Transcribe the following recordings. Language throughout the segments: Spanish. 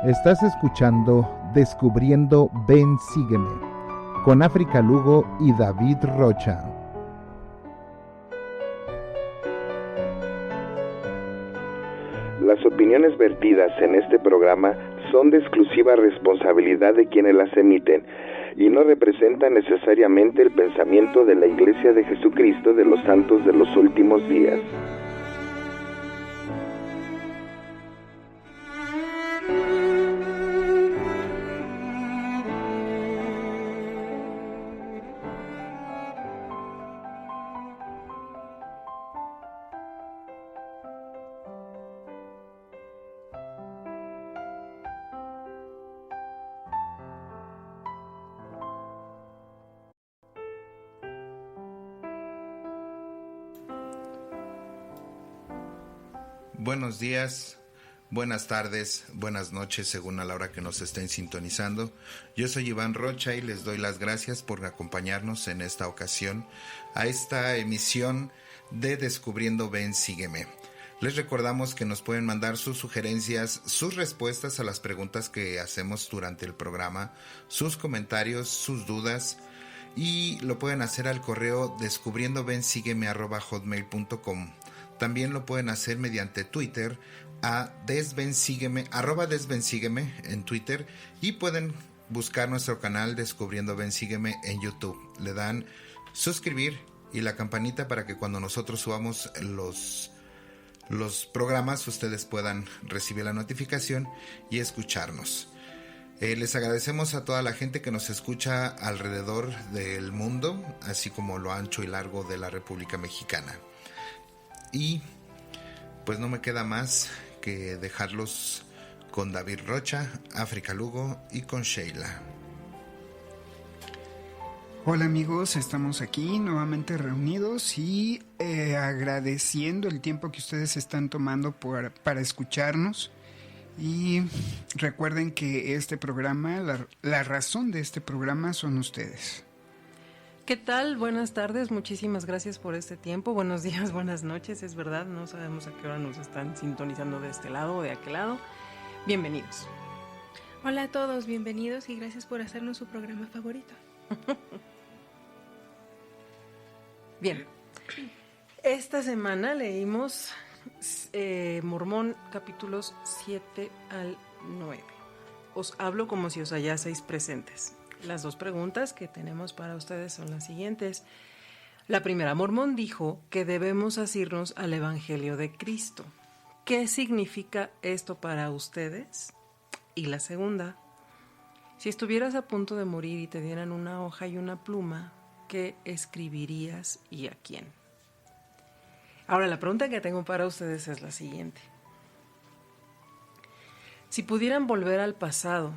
Estás escuchando Descubriendo Ven Sígueme con África Lugo y David Rocha. Las opiniones vertidas en este programa son de exclusiva responsabilidad de quienes las emiten y no representan necesariamente el pensamiento de la Iglesia de Jesucristo de los Santos de los Últimos Días. Buenos días, buenas tardes, buenas noches, según a la hora que nos estén sintonizando. Yo soy Iván Rocha y les doy las gracias por acompañarnos en esta ocasión a esta emisión de Descubriendo Ven Sígueme. Les recordamos que nos pueden mandar sus sugerencias, sus respuestas a las preguntas que hacemos durante el programa, sus comentarios, sus dudas, y lo pueden hacer al correo descubriendovensígueme@hotmail.com. También lo pueden hacer mediante Twitter a @desvensígueme en Twitter, y pueden buscar nuestro canal Descubriendo Ven Sígueme en YouTube. Le dan suscribir y la campanita para que cuando nosotros subamos los programas ustedes puedan recibir la notificación y escucharnos. Les agradecemos a toda la gente que nos escucha alrededor del mundo, así como lo ancho y largo de la República Mexicana. Y pues no me queda más que dejarlos con David Rocha, África Lugo y con Sheila. Hola amigos, estamos aquí nuevamente reunidos y agradeciendo el tiempo que ustedes están tomando para escucharnos. Y recuerden que este programa, la razón de este programa son ustedes. ¿Qué tal? Buenas tardes, muchísimas gracias por este tiempo. Buenos días, buenas noches, es verdad, no sabemos a qué hora nos están sintonizando de este lado o de aquel lado. Bienvenidos. Hola a todos, bienvenidos y gracias por hacernos su programa favorito. Bien, esta semana leímos Mormón capítulos 7 al 9. Os hablo como si os hallaseis presentes. Las dos preguntas que tenemos para ustedes son las siguientes. La primera, Mormón dijo que debemos asirnos al Evangelio de Cristo. ¿Qué significa esto para ustedes? Y la segunda, si estuvieras a punto de morir y te dieran una hoja y una pluma, ¿qué escribirías y a quién? Ahora, la pregunta que tengo para ustedes es la siguiente. Si pudieran volver al pasado,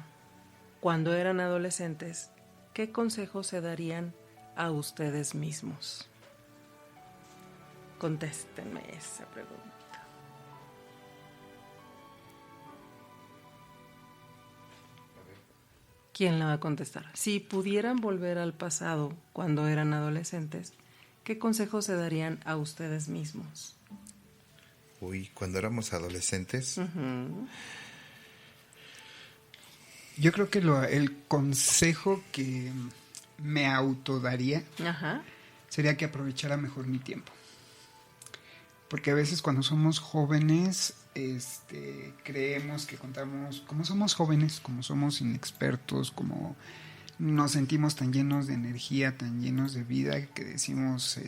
cuando eran adolescentes, ¿qué consejos se darían a ustedes mismos? Contéstenme esa pregunta. ¿Quién la va a contestar? Si pudieran volver al pasado cuando eran adolescentes, ¿qué consejos se darían a ustedes mismos? Uy, cuando éramos adolescentes. Uh-huh. Yo creo que el consejo que me autodaría sería que aprovechara mejor mi tiempo. Porque a veces cuando somos jóvenes, creemos que contamos, como somos jóvenes, como somos inexpertos, como nos sentimos tan llenos de energía, tan llenos de vida, que decimos,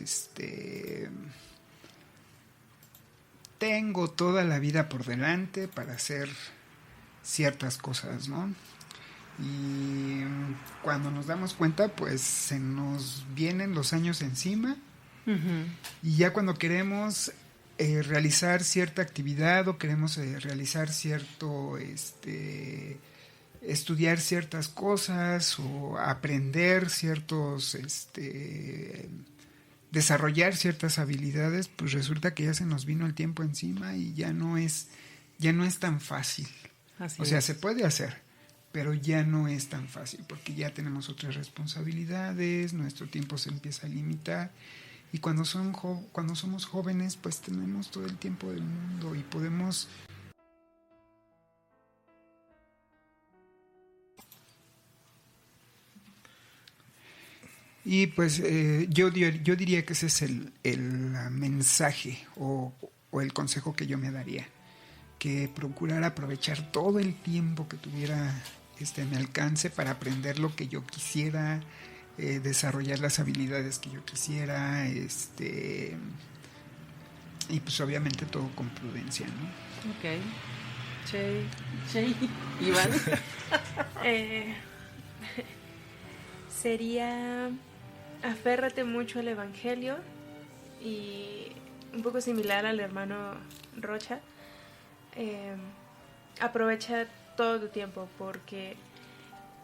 tengo toda la vida por delante para hacer ciertas cosas, ¿no? Y cuando nos damos cuenta, pues se nos vienen los años encima. Uh-huh. Y ya cuando queremos realizar cierta actividad o queremos realizar cierto, estudiar ciertas cosas o aprender ciertos, desarrollar ciertas habilidades, pues resulta que ya se nos vino el tiempo encima y ya no es tan fácil. Así o sea, es. Se puede hacer, pero ya no es tan fácil porque ya tenemos otras responsabilidades, nuestro tiempo se empieza a limitar y cuando somos jóvenes pues tenemos todo el tiempo del mundo y podemos Y pues yo diría que ese es el mensaje o el consejo que yo me daría, que procurara aprovechar todo el tiempo que tuviera a mi alcance para aprender lo que yo quisiera, desarrollar las habilidades que yo quisiera, y pues obviamente todo con prudencia, ¿no? Ok. Che, Iván. Sería aférrate mucho al Evangelio, y un poco similar al hermano Rocha, aprovecha todo tu tiempo, porque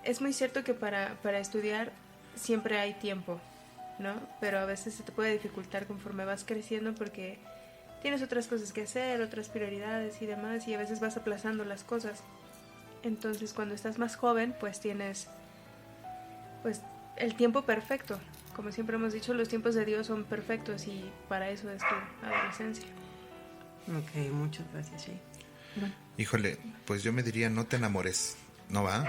es muy cierto que para estudiar siempre hay tiempo, ¿no? Pero a veces se te puede dificultar conforme vas creciendo porque tienes otras cosas que hacer, otras prioridades y demás, y a veces vas aplazando las cosas. Entonces cuando estás más joven pues tienes pues el tiempo perfecto. Como siempre hemos dicho, los tiempos de Dios son perfectos, y para eso es tu adolescencia. Ok, muchas gracias, sí. Híjole, pues yo me diría, no te enamores, ¿no va?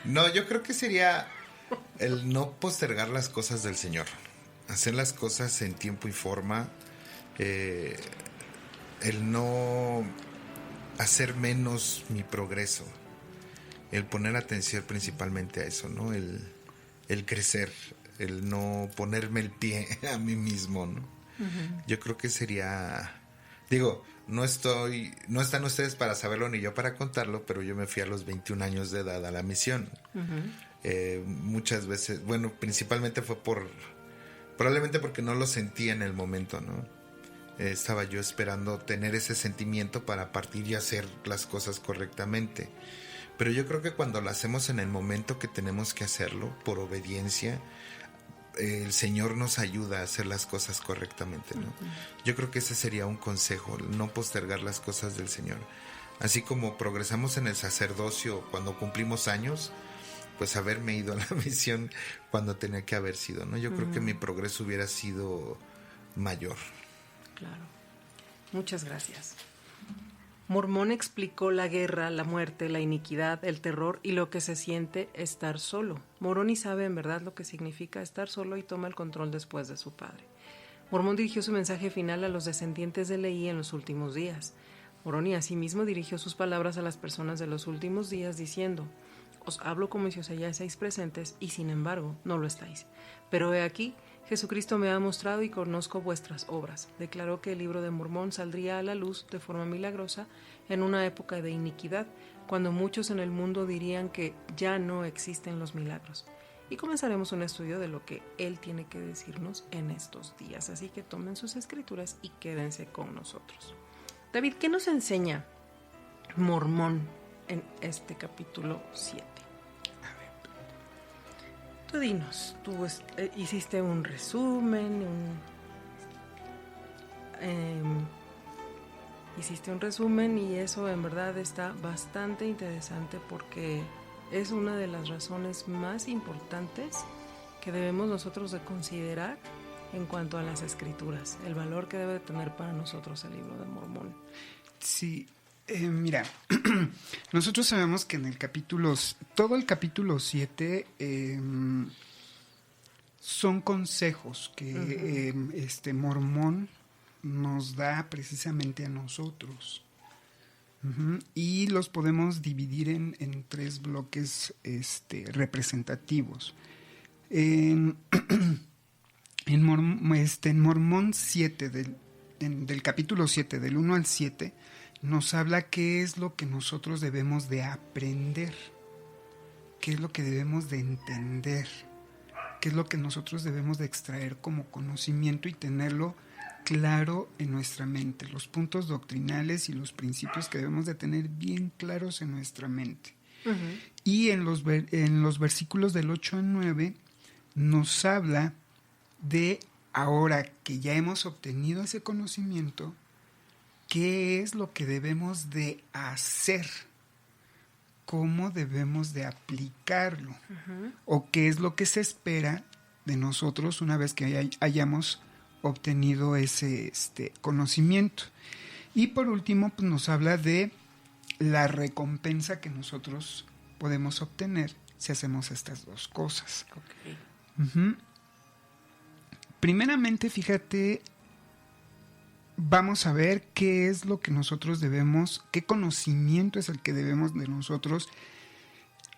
No, yo creo que sería el no postergar las cosas del Señor, hacer las cosas en tiempo y forma, el no hacer menos mi progreso, el poner atención principalmente a eso, ¿no? El crecer, el no ponerme el pie a mí mismo, ¿no? Uh-huh. Yo creo que sería, digo, no están ustedes para saberlo ni yo para contarlo, pero yo me fui a los 21 años de edad a la misión. Uh-huh. Muchas veces, bueno, principalmente fue probablemente porque no lo sentí en el momento, ¿no? Estaba yo esperando tener ese sentimiento para partir y hacer las cosas correctamente. Pero yo creo que cuando lo hacemos en el momento que tenemos que hacerlo, por obediencia, el Señor nos ayuda a hacer las cosas correctamente, ¿no? Uh-huh. Yo creo que ese sería un consejo, no postergar las cosas del Señor. Así como progresamos en el sacerdocio cuando cumplimos años, pues haberme ido a la misión cuando tenía que haber sido, ¿no? Yo uh-huh. creo que mi progreso hubiera sido mayor. Claro. Muchas gracias. Mormón explicó la guerra, la muerte, la iniquidad, el terror y lo que se siente estar solo. Moroni sabe en verdad lo que significa estar solo y toma el control después de su padre. Mormón dirigió su mensaje final a los descendientes de Leí en los últimos días. Moroni asimismo dirigió sus palabras a las personas de los últimos días diciendo: os hablo como si os hallaseis presentes y sin embargo no lo estáis. Pero he aquí, Jesucristo me ha mostrado y conozco vuestras obras. Declaró que el libro de Mormón saldría a la luz de forma milagrosa en una época de iniquidad, cuando muchos en el mundo dirían que ya no existen los milagros. Y comenzaremos un estudio de lo que él tiene que decirnos en estos días. Así que tomen sus escrituras y quédense con nosotros. David, ¿qué nos enseña Mormón en este capítulo 7? Tú dinos, tú hiciste un resumen, y eso en verdad está bastante interesante porque es una de las razones más importantes que debemos nosotros de considerar en cuanto a las escrituras, el valor que debe tener para nosotros el libro de Mormón. Sí. Mira, nosotros sabemos que en todo el capítulo 7 son consejos que uh-huh. Mormón nos da precisamente a nosotros. Uh-huh. Y los podemos dividir en 3 bloques representativos. En Mormón 7, del capítulo 7, del 1 al 7, nos habla qué es lo que nosotros debemos de aprender, qué es lo que debemos de entender, qué es lo que nosotros debemos de extraer como conocimiento y tenerlo claro en nuestra mente, los puntos doctrinales y los principios que debemos de tener bien claros en nuestra mente. Uh-huh. Y en los versículos del 8 al 9 nos habla de, ahora que ya hemos obtenido ese conocimiento, ¿qué es lo que debemos de hacer? ¿Cómo debemos de aplicarlo? Uh-huh. ¿O qué es lo que se espera de nosotros una vez que hayamos obtenido ese conocimiento? Y por último, pues nos habla de la recompensa que nosotros podemos obtener si hacemos estas 2 cosas. Okay. Uh-huh. Primeramente, fíjate, vamos a ver qué es lo que nosotros debemos, qué conocimiento es el que debemos de nosotros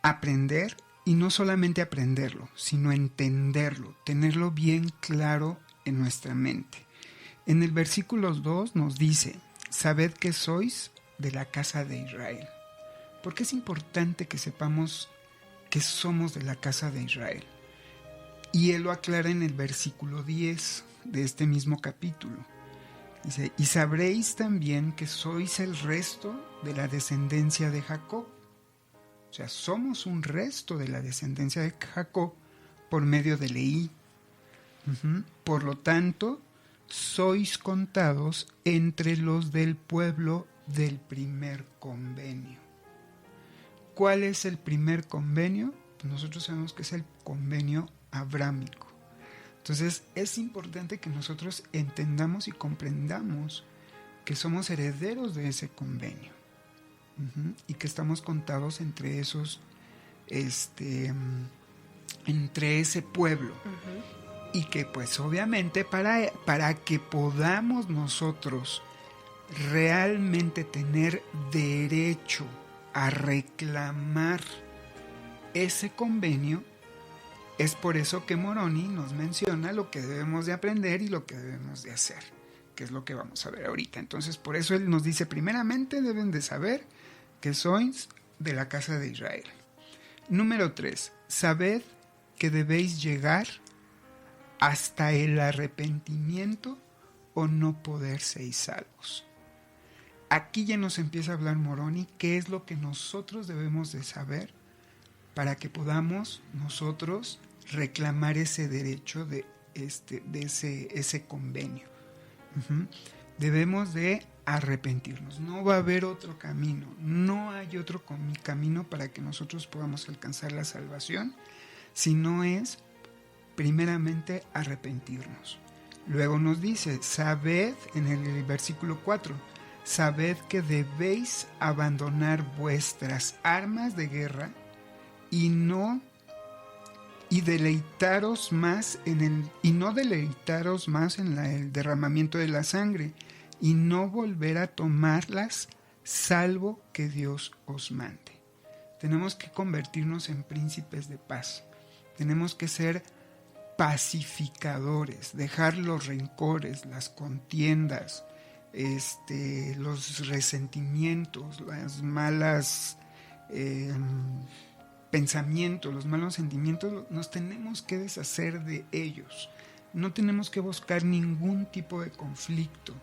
aprender, y no solamente aprenderlo, sino entenderlo, tenerlo bien claro en nuestra mente. En el versículo 2 nos dice: sabed que sois de la casa de Israel. ¿Por qué es importante que sepamos que somos de la casa de Israel? Y él lo aclara en el versículo 10 de este mismo capítulo. Dice: y sabréis también que sois el resto de la descendencia de Jacob. O sea, somos un resto de la descendencia de Jacob por medio de Leí. Uh-huh. Por lo tanto, sois contados entre los del pueblo del primer convenio. ¿Cuál es el primer convenio? Pues nosotros sabemos que es el convenio abrámico. Entonces es importante que nosotros entendamos y comprendamos que somos herederos de ese convenio. Uh-huh. Y que estamos contados entre esos, entre ese pueblo. Uh-huh. Y que pues obviamente para que podamos nosotros realmente tener derecho a reclamar ese convenio, es por eso que Moroni nos menciona lo que debemos de aprender y lo que debemos de hacer, que es lo que vamos a ver ahorita. Entonces, por eso él nos dice: primeramente deben de saber que sois de la casa de Israel. Número 3, sabed que debéis llegar hasta el arrepentimiento o no poder seis salvos. Aquí ya nos empieza a hablar Moroni qué es lo que nosotros debemos de saber para que podamos nosotros reclamar ese derecho de ese convenio. Uh-huh. Debemos de arrepentirnos. No va a haber otro camino. No hay otro camino para que nosotros podamos alcanzar la salvación, si no es primeramente arrepentirnos. Luego nos dice: sabed, en el versículo 4, sabed que debéis abandonar vuestras armas de guerra y no deleitaros más en el derramamiento de la sangre, y no volver a tomarlas, salvo que Dios os mande. Tenemos que convertirnos en príncipes de paz. Tenemos que ser pacificadores, dejar los rencores, las contiendas, los resentimientos, las malas pensamientos, los malos sentimientos. Nos tenemos que deshacer de ellos. No tenemos que buscar ningún tipo de conflicto,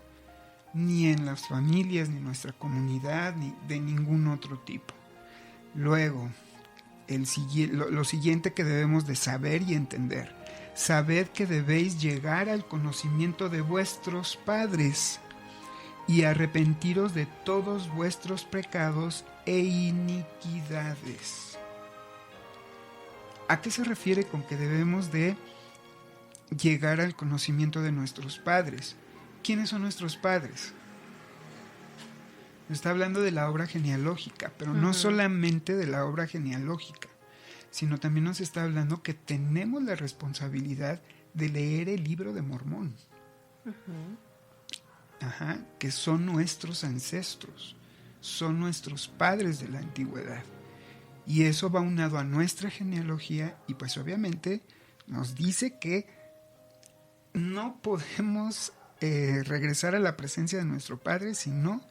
ni en las familias, ni en nuestra comunidad, ni de ningún otro tipo. Luego, lo siguiente que debemos de saber y entender: sabed que debéis llegar al conocimiento de vuestros padres y arrepentiros de todos vuestros pecados e iniquidades. ¿A qué se refiere con que debemos de llegar al conocimiento de nuestros padres? ¿Quiénes son nuestros padres? Está hablando de la obra genealógica, pero no solamente de la obra genealógica, sino también nos está hablando que tenemos la responsabilidad de leer el libro de Mormón. Que son nuestros ancestros, son nuestros padres de la antigüedad. Y eso va unado a nuestra genealogía, y pues obviamente nos dice que no podemos regresar a la presencia de nuestro Padre si no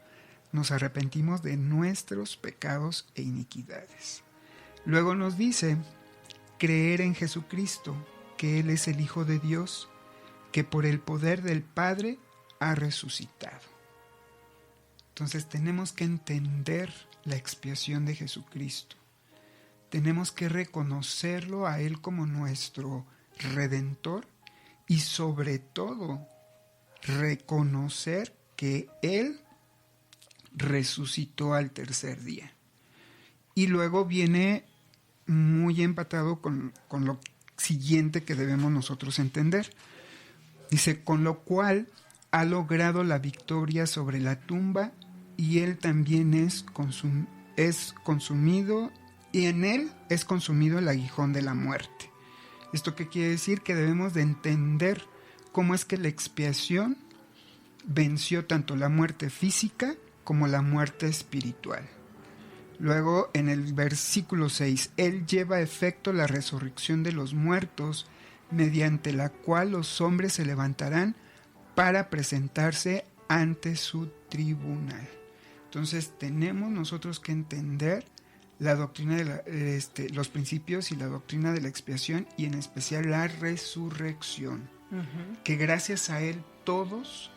nos arrepentimos de nuestros pecados e iniquidades. Luego nos dice: creer en Jesucristo, que Él es el Hijo de Dios, que por el poder del Padre ha resucitado. Entonces tenemos que entender la expiación de Jesucristo. Tenemos que reconocerlo a Él como nuestro Redentor, y sobre todo reconocer que Él resucitó al tercer día. Y luego viene muy empatado con lo siguiente que debemos nosotros entender. Dice: con lo cual ha logrado la victoria sobre la tumba, y Él también es consumido, y en Él es consumido el aguijón de la muerte. ¿Esto qué quiere decir? Que debemos de entender cómo es que la expiación venció tanto la muerte física como la muerte espiritual. Luego, en el versículo 6, Él lleva a efecto la resurrección de los muertos, mediante la cual los hombres se levantarán para presentarse ante su tribunal. Entonces, tenemos nosotros que entender la doctrina de los principios y la doctrina de la expiación, y en especial la resurrección, que gracias a Él todos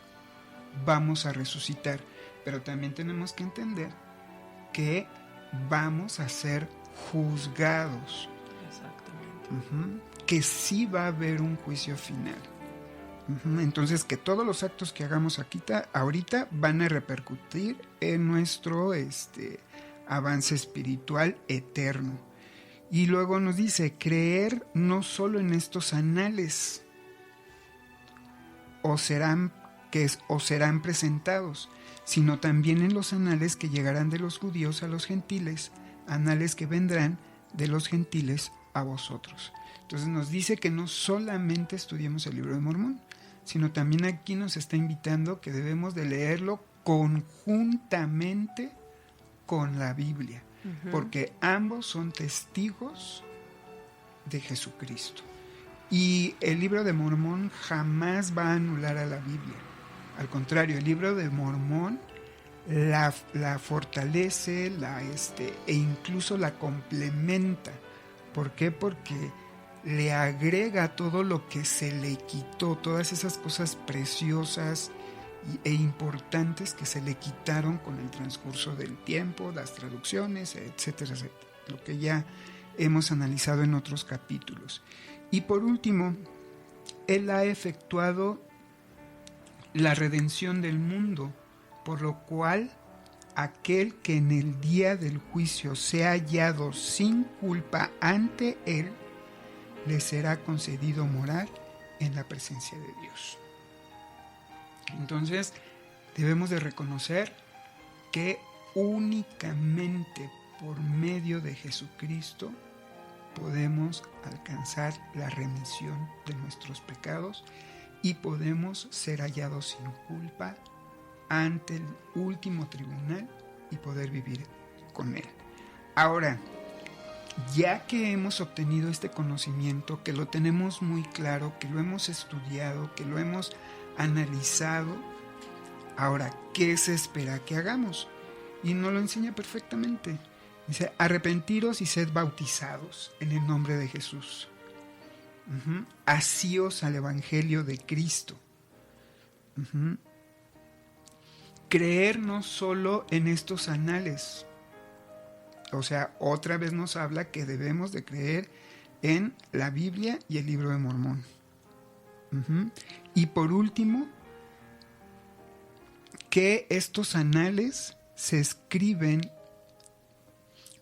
vamos a resucitar. Pero también tenemos que entender que vamos a ser juzgados. Exactamente. Que sí va a haber un juicio final. Entonces, que todos los actos que hagamos aquí ahorita van a repercutir en nuestro avance espiritual eterno. Y luego nos dice, creer no solo en estos anales, o serán presentados, sino también en los anales que llegarán de los judíos a los gentiles, anales que vendrán de los gentiles a vosotros. Entonces nos dice que no solamente estudiemos el libro de Mormón, sino también aquí nos está invitando que debemos de leerlo conjuntamente con la Biblia, porque ambos son testigos de Jesucristo. Y el libro de Mormón jamás va a anular a la Biblia. Al contrario, el libro de Mormón la fortalece, e incluso la complementa. ¿Por qué? Porque le agrega todo lo que se le quitó, todas esas cosas preciosas e importantes que se le quitaron con el transcurso del tiempo, las traducciones, etcétera, etcétera, lo que ya hemos analizado en otros capítulos. Y por último, Él ha efectuado la redención del mundo, por lo cual aquel que en el día del juicio sea hallado sin culpa ante Él, le será concedido morar en la presencia de Dios. Entonces, debemos de reconocer que únicamente por medio de Jesucristo podemos alcanzar la remisión de nuestros pecados y podemos ser hallados sin culpa ante el último tribunal y poder vivir con Él. Ahora, ya que hemos obtenido este conocimiento, que lo tenemos muy claro, que lo hemos estudiado, que lo hemos analizado, ahora, ¿qué se espera que hagamos? Y nos lo enseña perfectamente. Dice, arrepentiros y sed bautizados en el nombre de Jesús. Asíos al Evangelio de Cristo. Creer no solo en estos anales. O sea, otra vez nos habla que debemos de creer en la Biblia y el libro de Mormón. Y por último, que estos anales se escriben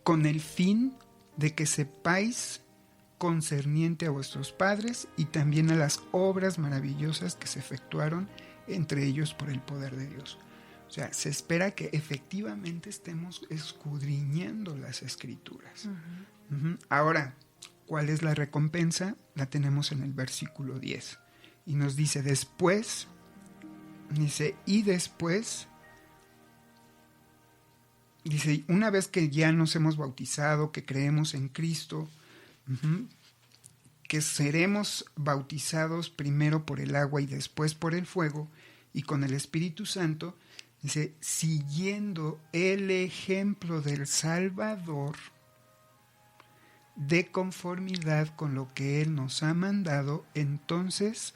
con el fin de que sepáis concerniente a vuestros padres y también a las obras maravillosas que se efectuaron entre ellos por el poder de Dios. O sea, se espera que efectivamente estemos escudriñando las Escrituras. Ahora, ¿cuál es la recompensa? La tenemos en el versículo 10. Y nos dice, después, dice, una vez que ya nos hemos bautizado, que creemos en Cristo, que seremos bautizados primero por el agua y después por el fuego y con el Espíritu Santo, dice, siguiendo el ejemplo del Salvador, de conformidad con lo que Él nos ha mandado, entonces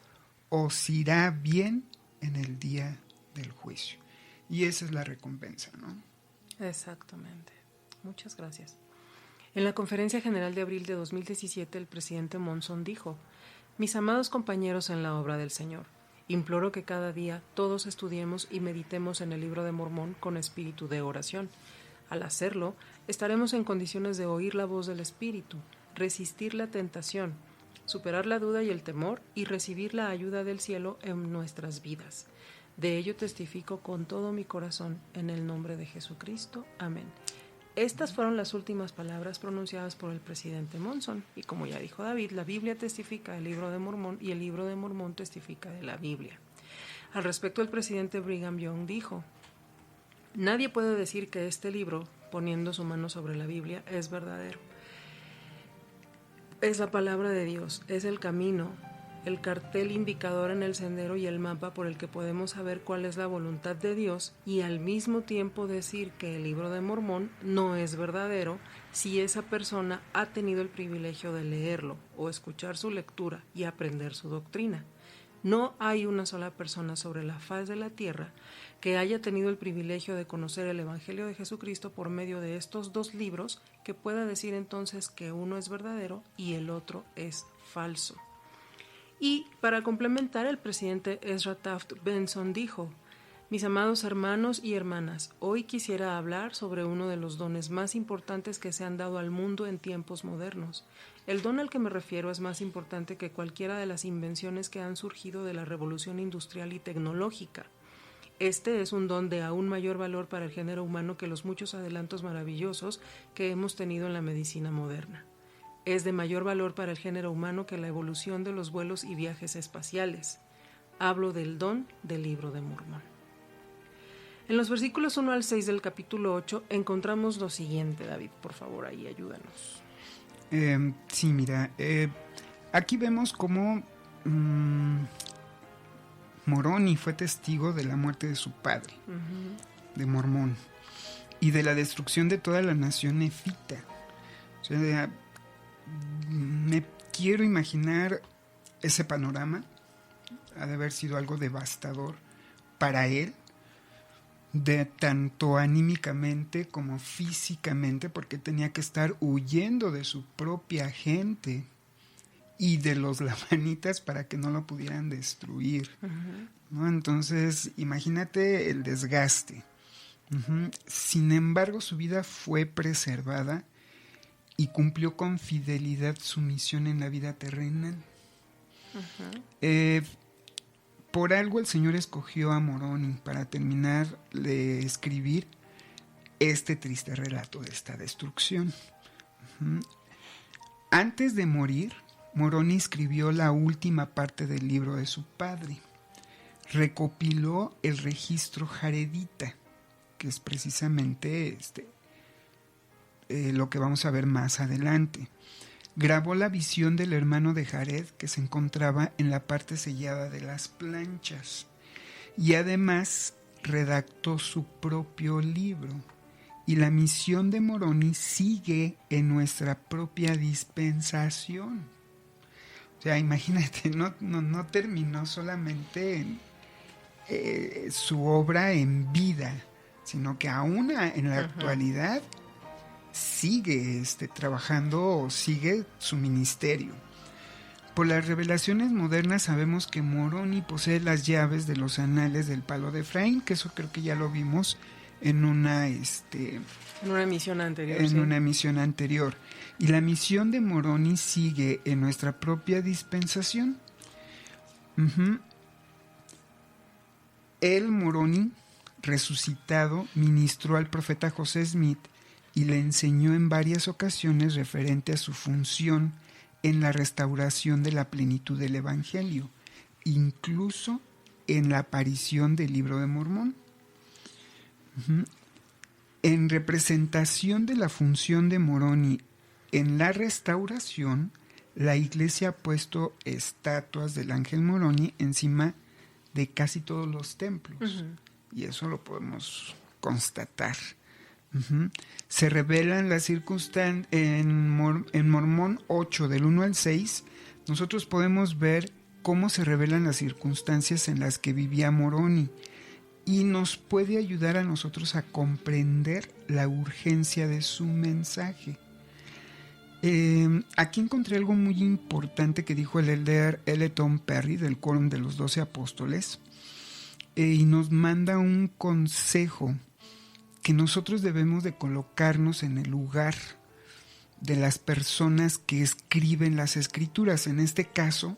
os irá bien en el día del juicio. Y esa es la recompensa, ¿no? Exactamente. Muchas gracias. En la Conferencia General de abril de 2017, el presidente Monson dijo: mis amados compañeros en la obra del Señor, imploro que cada día todos estudiemos y meditemos en el libro de Mormón con espíritu de oración. Al hacerlo, estaremos en condiciones de oír la voz del Espíritu, resistir la tentación, superar la duda y el temor y recibir la ayuda del cielo en nuestras vidas. De ello testifico con todo mi corazón en el nombre de Jesucristo. Amén. Estas fueron las últimas palabras pronunciadas por el presidente Monson, y como ya dijo David, la Biblia testifica del libro de Mormón y el libro de Mormón testifica de la Biblia. Al respecto, el presidente Brigham Young dijo: nadie puede decir que este libro, poniendo su mano sobre la Biblia, es verdadero. Es la palabra de Dios, es el camino, el cartel indicador en el sendero y el mapa por el que podemos saber cuál es la voluntad de Dios, y al mismo tiempo decir que el libro de Mormón no es verdadero si esa persona ha tenido el privilegio de leerlo o escuchar su lectura y aprender su doctrina. No hay una sola persona sobre la faz de la tierra que haya tenido el privilegio de conocer el Evangelio de Jesucristo por medio de estos dos libros que pueda decir entonces que uno es verdadero y el otro es falso. Y para complementar, el presidente Ezra Taft Benson dijo: mis amados hermanos y hermanas, hoy quisiera hablar sobre uno de los dones más importantes que se han dado al mundo en tiempos modernos. El don al que me refiero es más importante que cualquiera de las invenciones que han surgido de la revolución industrial y tecnológica. Este es un don de aún mayor valor para el género humano que los muchos adelantos maravillosos que hemos tenido en la medicina moderna. Es de mayor valor para el género humano que la evolución de los vuelos y viajes espaciales. Hablo del don del libro de Mormón. En los versículos 1 al 6 del capítulo 8 encontramos lo siguiente. David, por favor, ahí ayúdanos. Sí, mira, aquí vemos cómo Moroni fue testigo de la muerte de su padre, de Mormón, y de la destrucción de toda la nación nefita. O sea, me quiero imaginar ese panorama. Ha de haber sido algo devastador para él, de tanto anímicamente como físicamente, porque tenía que estar huyendo de su propia gente y de los lamanitas para que no lo pudieran destruir, ¿no? Entonces, imagínate el desgaste. Sin embargo, su vida fue preservada y cumplió con fidelidad su misión en la vida terrenal. Por algo el Señor escogió a Moroni para terminar de escribir este triste relato de esta destrucción. Antes de morir, Moroni escribió la última parte del libro de su padre. Recopiló el registro jaredita, que es precisamente lo que vamos a ver más adelante. Grabó la visión del hermano de Jared que se encontraba en la parte sellada de las planchas, y además redactó su propio libro. Y la misión de Moroni sigue en nuestra propia dispensación. O sea, imagínate, no terminó solamente su obra en vida, sino que aún en la actualidad sigue trabajando, sigue su ministerio. Por las revelaciones modernas sabemos que Moroni posee las llaves de los anales del palo de Efraín, que eso creo que ya lo vimos en una emisión anterior. Y la misión de Moroni sigue en nuestra propia dispensación. El Moroni resucitado ministró al profeta José Smith y le enseñó en varias ocasiones referente a su función en la restauración de la plenitud del Evangelio, incluso en la aparición del libro de Mormón. En representación de la función de Moroni en la restauración, la Iglesia ha puesto estatuas del ángel Moroni encima de casi todos los templos, y eso lo podemos constatar. Se revelan las circunstancias en Mormón 8 del 1 al 6. Nosotros podemos ver cómo se revelan las circunstancias en las que vivía Moroni, y nos puede ayudar a nosotros a comprender la urgencia de su mensaje. Aquí encontré algo muy importante que dijo el elder L. Tom Perry del Quórum de los 12 Apóstoles, y nos manda un consejo que nosotros debemos de colocarnos en el lugar de las personas que escriben las escrituras. En este caso,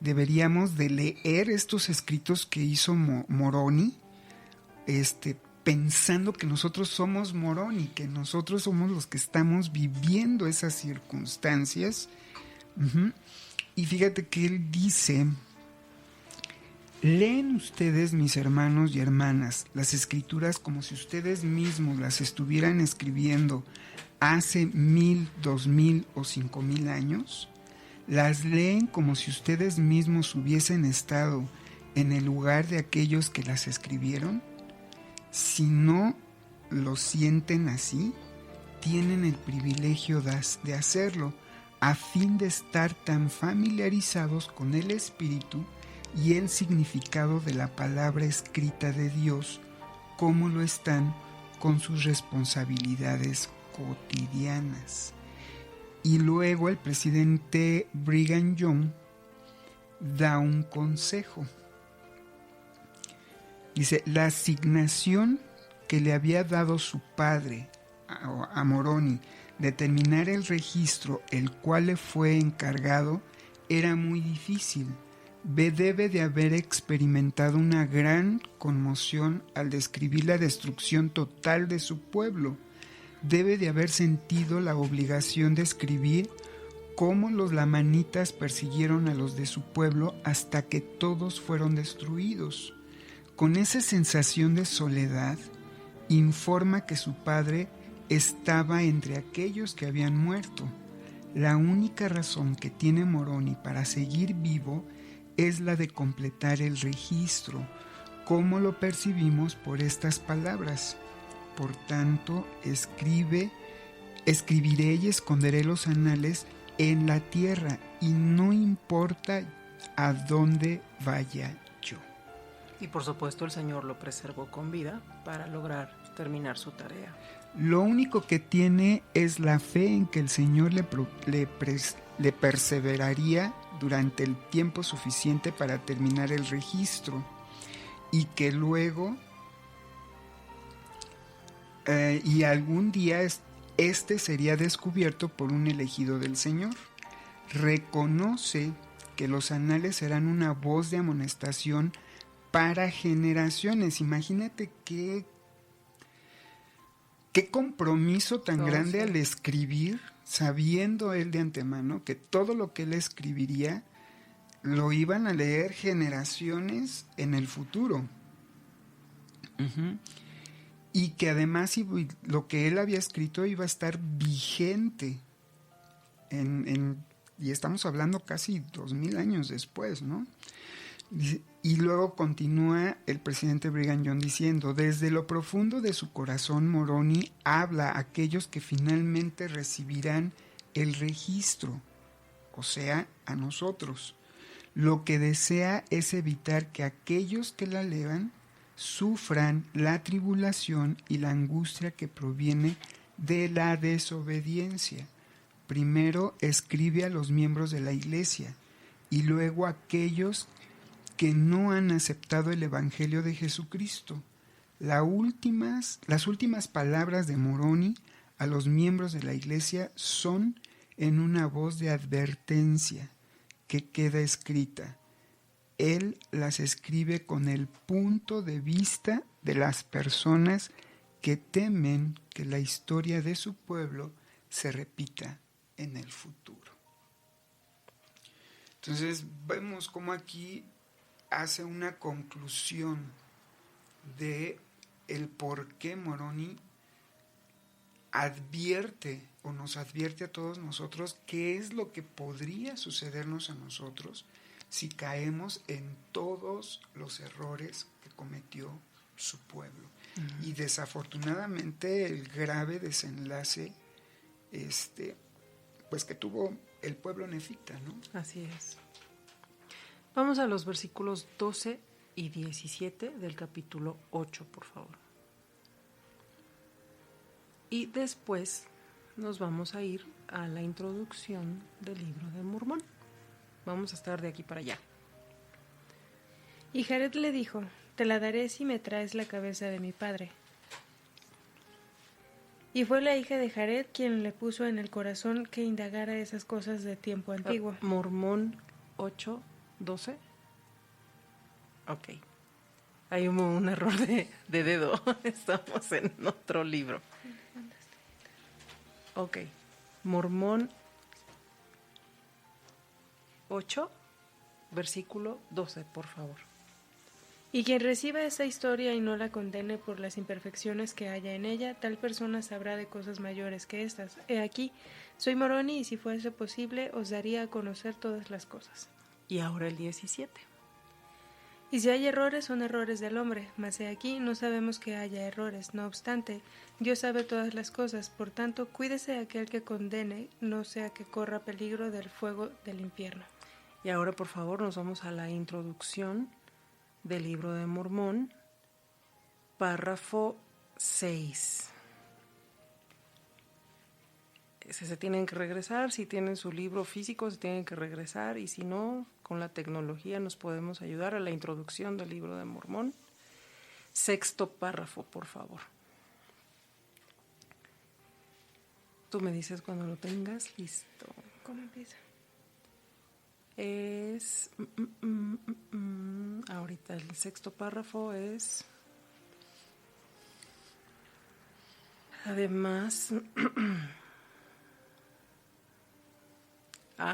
deberíamos de leer estos escritos que hizo Moroni, pensando que nosotros somos Moroni, que nosotros somos los que estamos viviendo esas circunstancias. Y fíjate que él dice: leen ustedes, mis hermanos y hermanas, las escrituras como si ustedes mismos las estuvieran escribiendo hace 1000, 2000 o 5000 años. Las leen como si ustedes mismos hubiesen estado en el lugar de aquellos que las escribieron. Si no lo sienten así, tienen el privilegio de hacerlo, a fin de estar tan familiarizados con el espíritu y el significado de la palabra escrita de Dios, como lo están con sus responsabilidades cotidianas. Y luego el presidente Brigham Young da un consejo. Dice: la asignación que le había dado su padre a Moroni de terminar el registro, el cual le fue encargado, era muy difícil. Debe de haber experimentado una gran conmoción al describir la destrucción total de su pueblo. Debe de haber sentido la obligación de escribir cómo los lamanitas persiguieron a los de su pueblo hasta que todos fueron destruidos. Con esa sensación de soledad, informa que su padre estaba entre aquellos que habían muerto. La única razón que tiene Moroni para seguir vivo es la de completar el registro, como lo percibimos por estas palabras. Por tanto, escribiré y esconderé los anales en la tierra, y no importa a dónde vaya yo. Y por supuesto el Señor lo preservó con vida para lograr terminar su tarea. Lo único que tiene es la fe en que el Señor le perseveraría durante el tiempo suficiente para terminar el registro, y que luego y algún día este sería descubierto por un elegido del Señor. Reconoce que los anales serán una voz de amonestación para generaciones. Imagínate qué compromiso tan grande al escribir, sabiendo él de antemano que todo lo que él escribiría lo iban a leer generaciones en el futuro. Y que además lo que él había escrito iba a estar vigente y estamos hablando casi 2000 años después, ¿no? Y luego continúa el presidente Brigham Young diciendo: desde lo profundo de su corazón, Moroni habla a aquellos que finalmente recibirán el registro, o sea, a nosotros. Lo que desea es evitar que aquellos que la lean sufran la tribulación y la angustia que proviene de la desobediencia. Primero escribe a los miembros de la iglesia y luego a aquellos que no han aceptado el Evangelio de Jesucristo. Las últimas palabras de Moroni a los miembros de la iglesia son en una voz de advertencia que queda escrita. Él las escribe con el punto de vista de las personas que temen que la historia de su pueblo se repita en el futuro. Entonces vemos cómo aquí hace una conclusión de el por qué Moroni advierte o nos advierte a todos nosotros qué es lo que podría sucedernos a nosotros si caemos en todos los errores que cometió su pueblo. Y desafortunadamente el grave desenlace pues que tuvo el pueblo nefita, ¿no? Así es. Vamos a los versículos 12 y 17 del capítulo 8, por favor. Y después nos vamos a ir a la introducción del libro de Mormón. Vamos a estar de aquí para allá. Y Jared le dijo: te la daré si me traes la cabeza de mi padre. Y fue la hija de Jared quien le puso en el corazón que indagara esas cosas de tiempo antiguo. Mormón 8, 12. Ok. Hay un error de dedo. Estamos en otro libro. Ok. Mormón 8, versículo 12, por favor. Y quien reciba esa historia y no la condene por las imperfecciones que haya en ella, tal persona sabrá de cosas mayores que estas. He aquí, soy Moroni, y si fuese posible, os daría a conocer todas las cosas. Y ahora el 17. Y si hay errores, son errores del hombre, mas he aquí, no sabemos que haya errores. No obstante, Dios sabe todas las cosas, por tanto, cuídese aquel que condene, no sea que corra peligro del fuego del infierno. Y ahora, por favor, nos vamos a la introducción del libro de Mormón, párrafo 6. Se tienen que regresar, si tienen su libro físico se tienen que regresar, y si no, con la tecnología nos podemos ayudar a la introducción del libro de Mormón. 6º párrafo, por favor. Tú me dices cuando lo tengas listo. ¿Cómo empieza? Es... ahorita el 6º párrafo es... Además...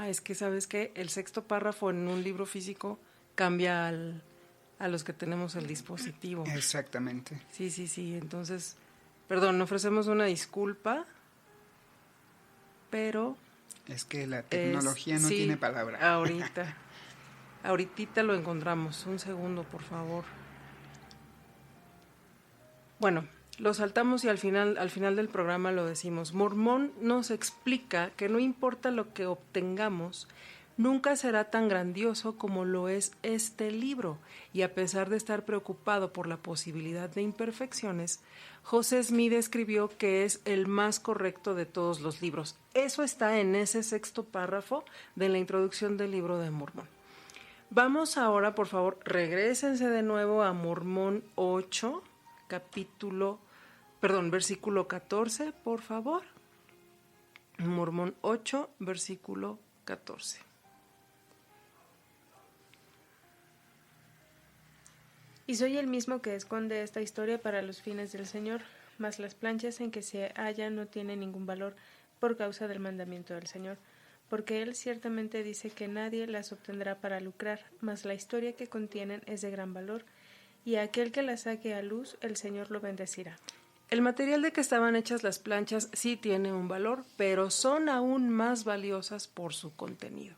es que sabes que el 6º párrafo en un libro físico cambia a los que tenemos el dispositivo. Exactamente. Sí. Entonces, perdón, ofrecemos una disculpa, pero... Es que la tecnología no tiene palabra. Ahorita lo encontramos. Un segundo, por favor. Bueno, lo saltamos y al final del programa lo decimos. Mormón nos explica que no importa lo que obtengamos, nunca será tan grandioso como lo es este libro, y a pesar de estar preocupado por la posibilidad de imperfecciones, José Smith escribió que es el más correcto de todos los libros. Eso está en ese 6º párrafo de la introducción del libro de Mormón. Vamos ahora, por favor, regrésense de nuevo a Mormón 8, versículo 14, por favor. Mormón 8, versículo 14. Y soy el mismo que esconde esta historia para los fines del Señor, mas las planchas en que se halla no tienen ningún valor por causa del mandamiento del Señor, porque Él ciertamente dice que nadie las obtendrá para lucrar, mas la historia que contienen es de gran valor, y a aquel que la saque a luz, el Señor lo bendecirá. El material de que estaban hechas las planchas sí tiene un valor, pero son aún más valiosas por su contenido.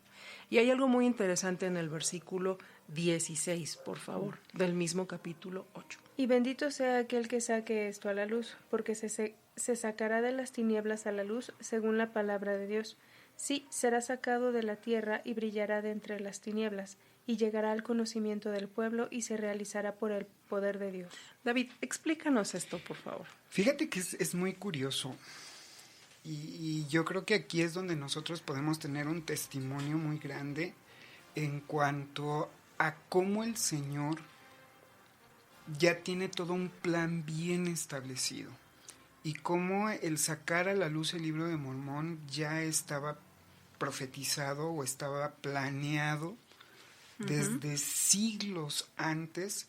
Y hay algo muy interesante en el versículo 16, por favor, del mismo capítulo 8. Y bendito sea aquel que saque esto a la luz, porque se sacará de las tinieblas a la luz, según la palabra de Dios. Sí, será sacado de la tierra y brillará de entre las tinieblas, y llegará al conocimiento del pueblo y se realizará por el poder de Dios. David, explícanos esto, por favor. Fíjate que es muy curioso, y yo creo que aquí es donde nosotros podemos tener un testimonio muy grande en cuanto a cómo el Señor ya tiene todo un plan bien establecido, y cómo el sacar a la luz el libro de Mormón ya estaba profetizado o estaba planeado desde siglos antes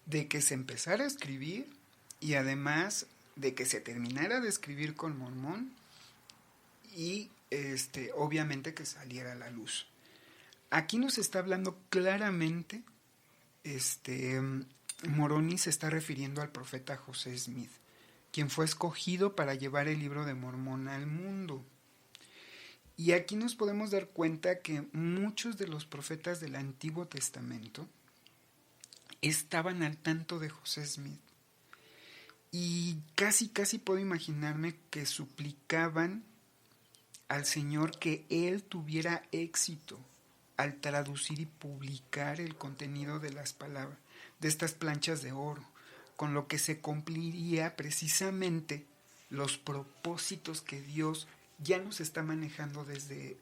de que se empezara a escribir, y además de que se terminara de escribir con Mormón, y obviamente que saliera a la luz. Aquí nos está hablando claramente, Moroni se está refiriendo al profeta José Smith, quien fue escogido para llevar el libro de Mormón al mundo. Y aquí nos podemos dar cuenta que muchos de los profetas del Antiguo Testamento estaban al tanto de José Smith. Y casi puedo imaginarme que suplicaban al Señor que Él tuviera éxito al traducir y publicar el contenido de las palabras, de estas planchas de oro, con lo que se cumpliría precisamente los propósitos que Dios ya nos está manejando desde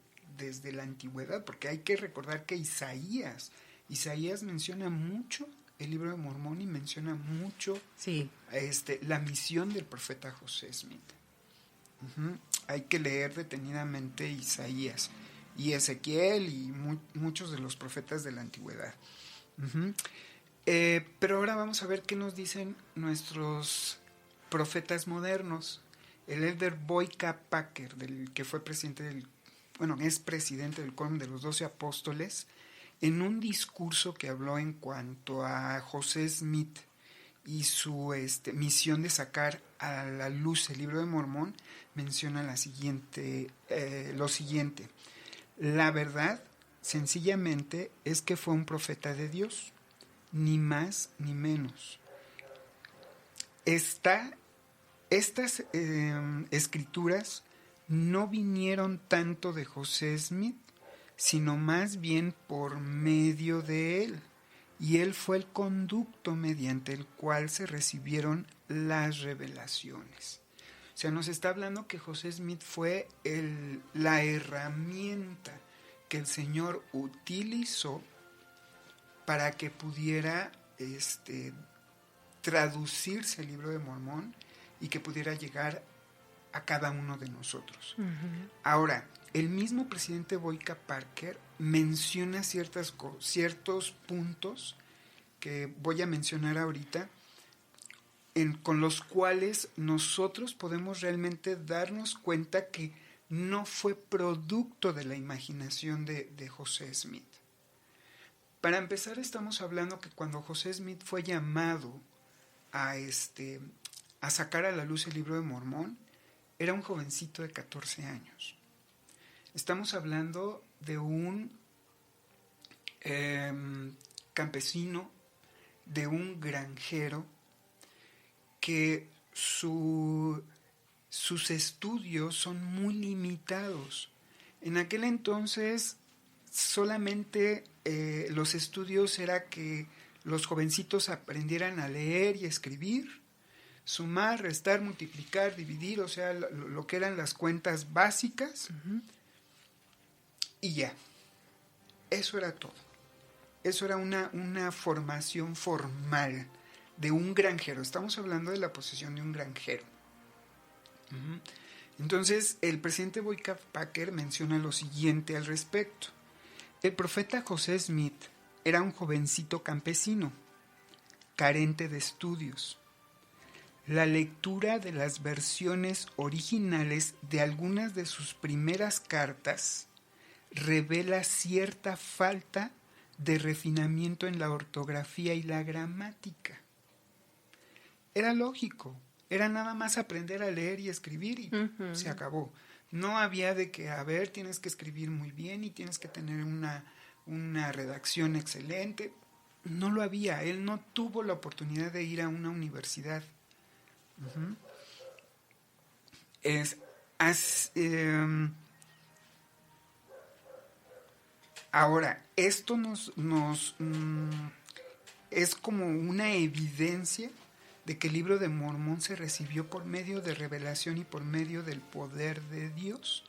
la antigüedad, porque hay que recordar que Isaías menciona mucho el libro de Mormón y menciona mucho la misión del profeta José Smith. Hay que leer detenidamente Isaías y Ezequiel y muchos de los profetas de la antigüedad. Pero ahora vamos a ver qué nos dicen nuestros profetas modernos. El elder Boyka Packer, que fue es presidente del Quórum de los 12 Apóstoles, en un discurso que habló en cuanto a José Smith y su misión de sacar a la luz el Libro de Mormón, menciona lo siguiente: la verdad, sencillamente, es que fue un profeta de Dios, ni más ni menos. Estas escrituras no vinieron tanto de José Smith, sino más bien por medio de él, y él fue el conducto mediante el cual se recibieron las revelaciones. O sea, nos está hablando que José Smith fue la herramienta que el Señor utilizó para que pudiera traducirse el Libro de Mormón y que pudiera llegar a cada uno de nosotros. Uh-huh. Ahora, el mismo presidente Boyka Packer menciona ciertos puntos que voy a mencionar ahorita, con los cuales nosotros podemos realmente darnos cuenta que no fue producto de la imaginación de José Smith. Para empezar, estamos hablando que cuando José Smith fue llamado a sacar a la luz el Libro de Mormón, era un jovencito de 14 años. Estamos hablando de un campesino, de un granjero, que sus estudios son muy limitados. En aquel entonces solamente los estudios era que los jovencitos aprendieran a leer y escribir, sumar, restar, multiplicar, dividir, o sea, lo que eran las cuentas básicas. Uh-huh. Y ya, eso era todo. Eso era una formación formal de un granjero. Estamos hablando de la posición de un granjero. Uh-huh. Entonces, el presidente Boyka Packer menciona lo siguiente al respecto. El profeta José Smith era un jovencito campesino, carente de estudios. La lectura de las versiones originales de algunas de sus primeras cartas revela cierta falta de refinamiento en la ortografía y la gramática. Era lógico, era nada más aprender a leer y escribir y uh-huh. Se acabó. No había de que, tienes que escribir muy bien y tienes que tener una redacción excelente. No lo había, él no tuvo la oportunidad de ir a una universidad. Uh-huh. Ahora, esto es como una evidencia de que el Libro de Mormón se recibió por medio de revelación y por medio del poder de Dios.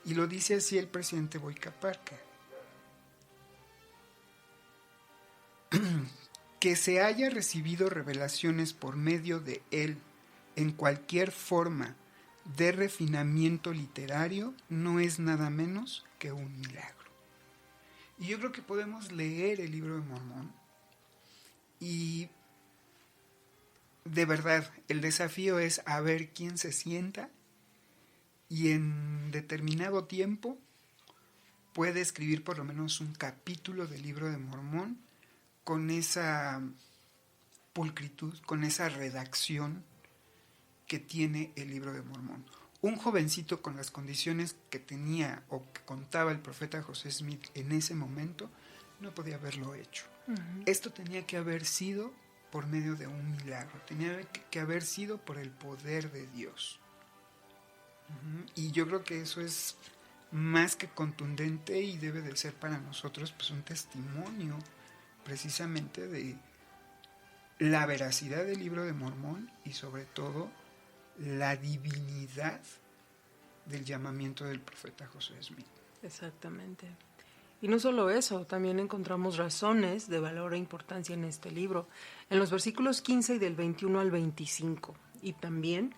Y lo dice así el presidente Boyka Packer. Que se haya recibido revelaciones por medio de él en cualquier forma de refinamiento literario no es nada menos que un milagro. Y yo creo que podemos leer el Libro de Mormón y de verdad el desafío es a ver quién se sienta y en determinado tiempo puede escribir por lo menos un capítulo del Libro de Mormón con esa pulcritud, con esa redacción que tiene el Libro de Mormón. Un jovencito con las condiciones que tenía o que contaba el profeta José Smith en ese momento no podía haberlo hecho. Uh-huh. Esto tenía que haber sido por medio de un milagro, tenía que haber sido por el poder de Dios. Uh-huh. Y yo creo que eso es más que contundente y debe de ser para nosotros pues un testimonio precisamente de la veracidad del Libro de Mormón y sobre todo la divinidad del llamamiento del profeta José Smith. Exactamente. Y no solo eso, también encontramos razones de valor e importancia en este libro, en los versículos 15 y del 21 al 25. Y también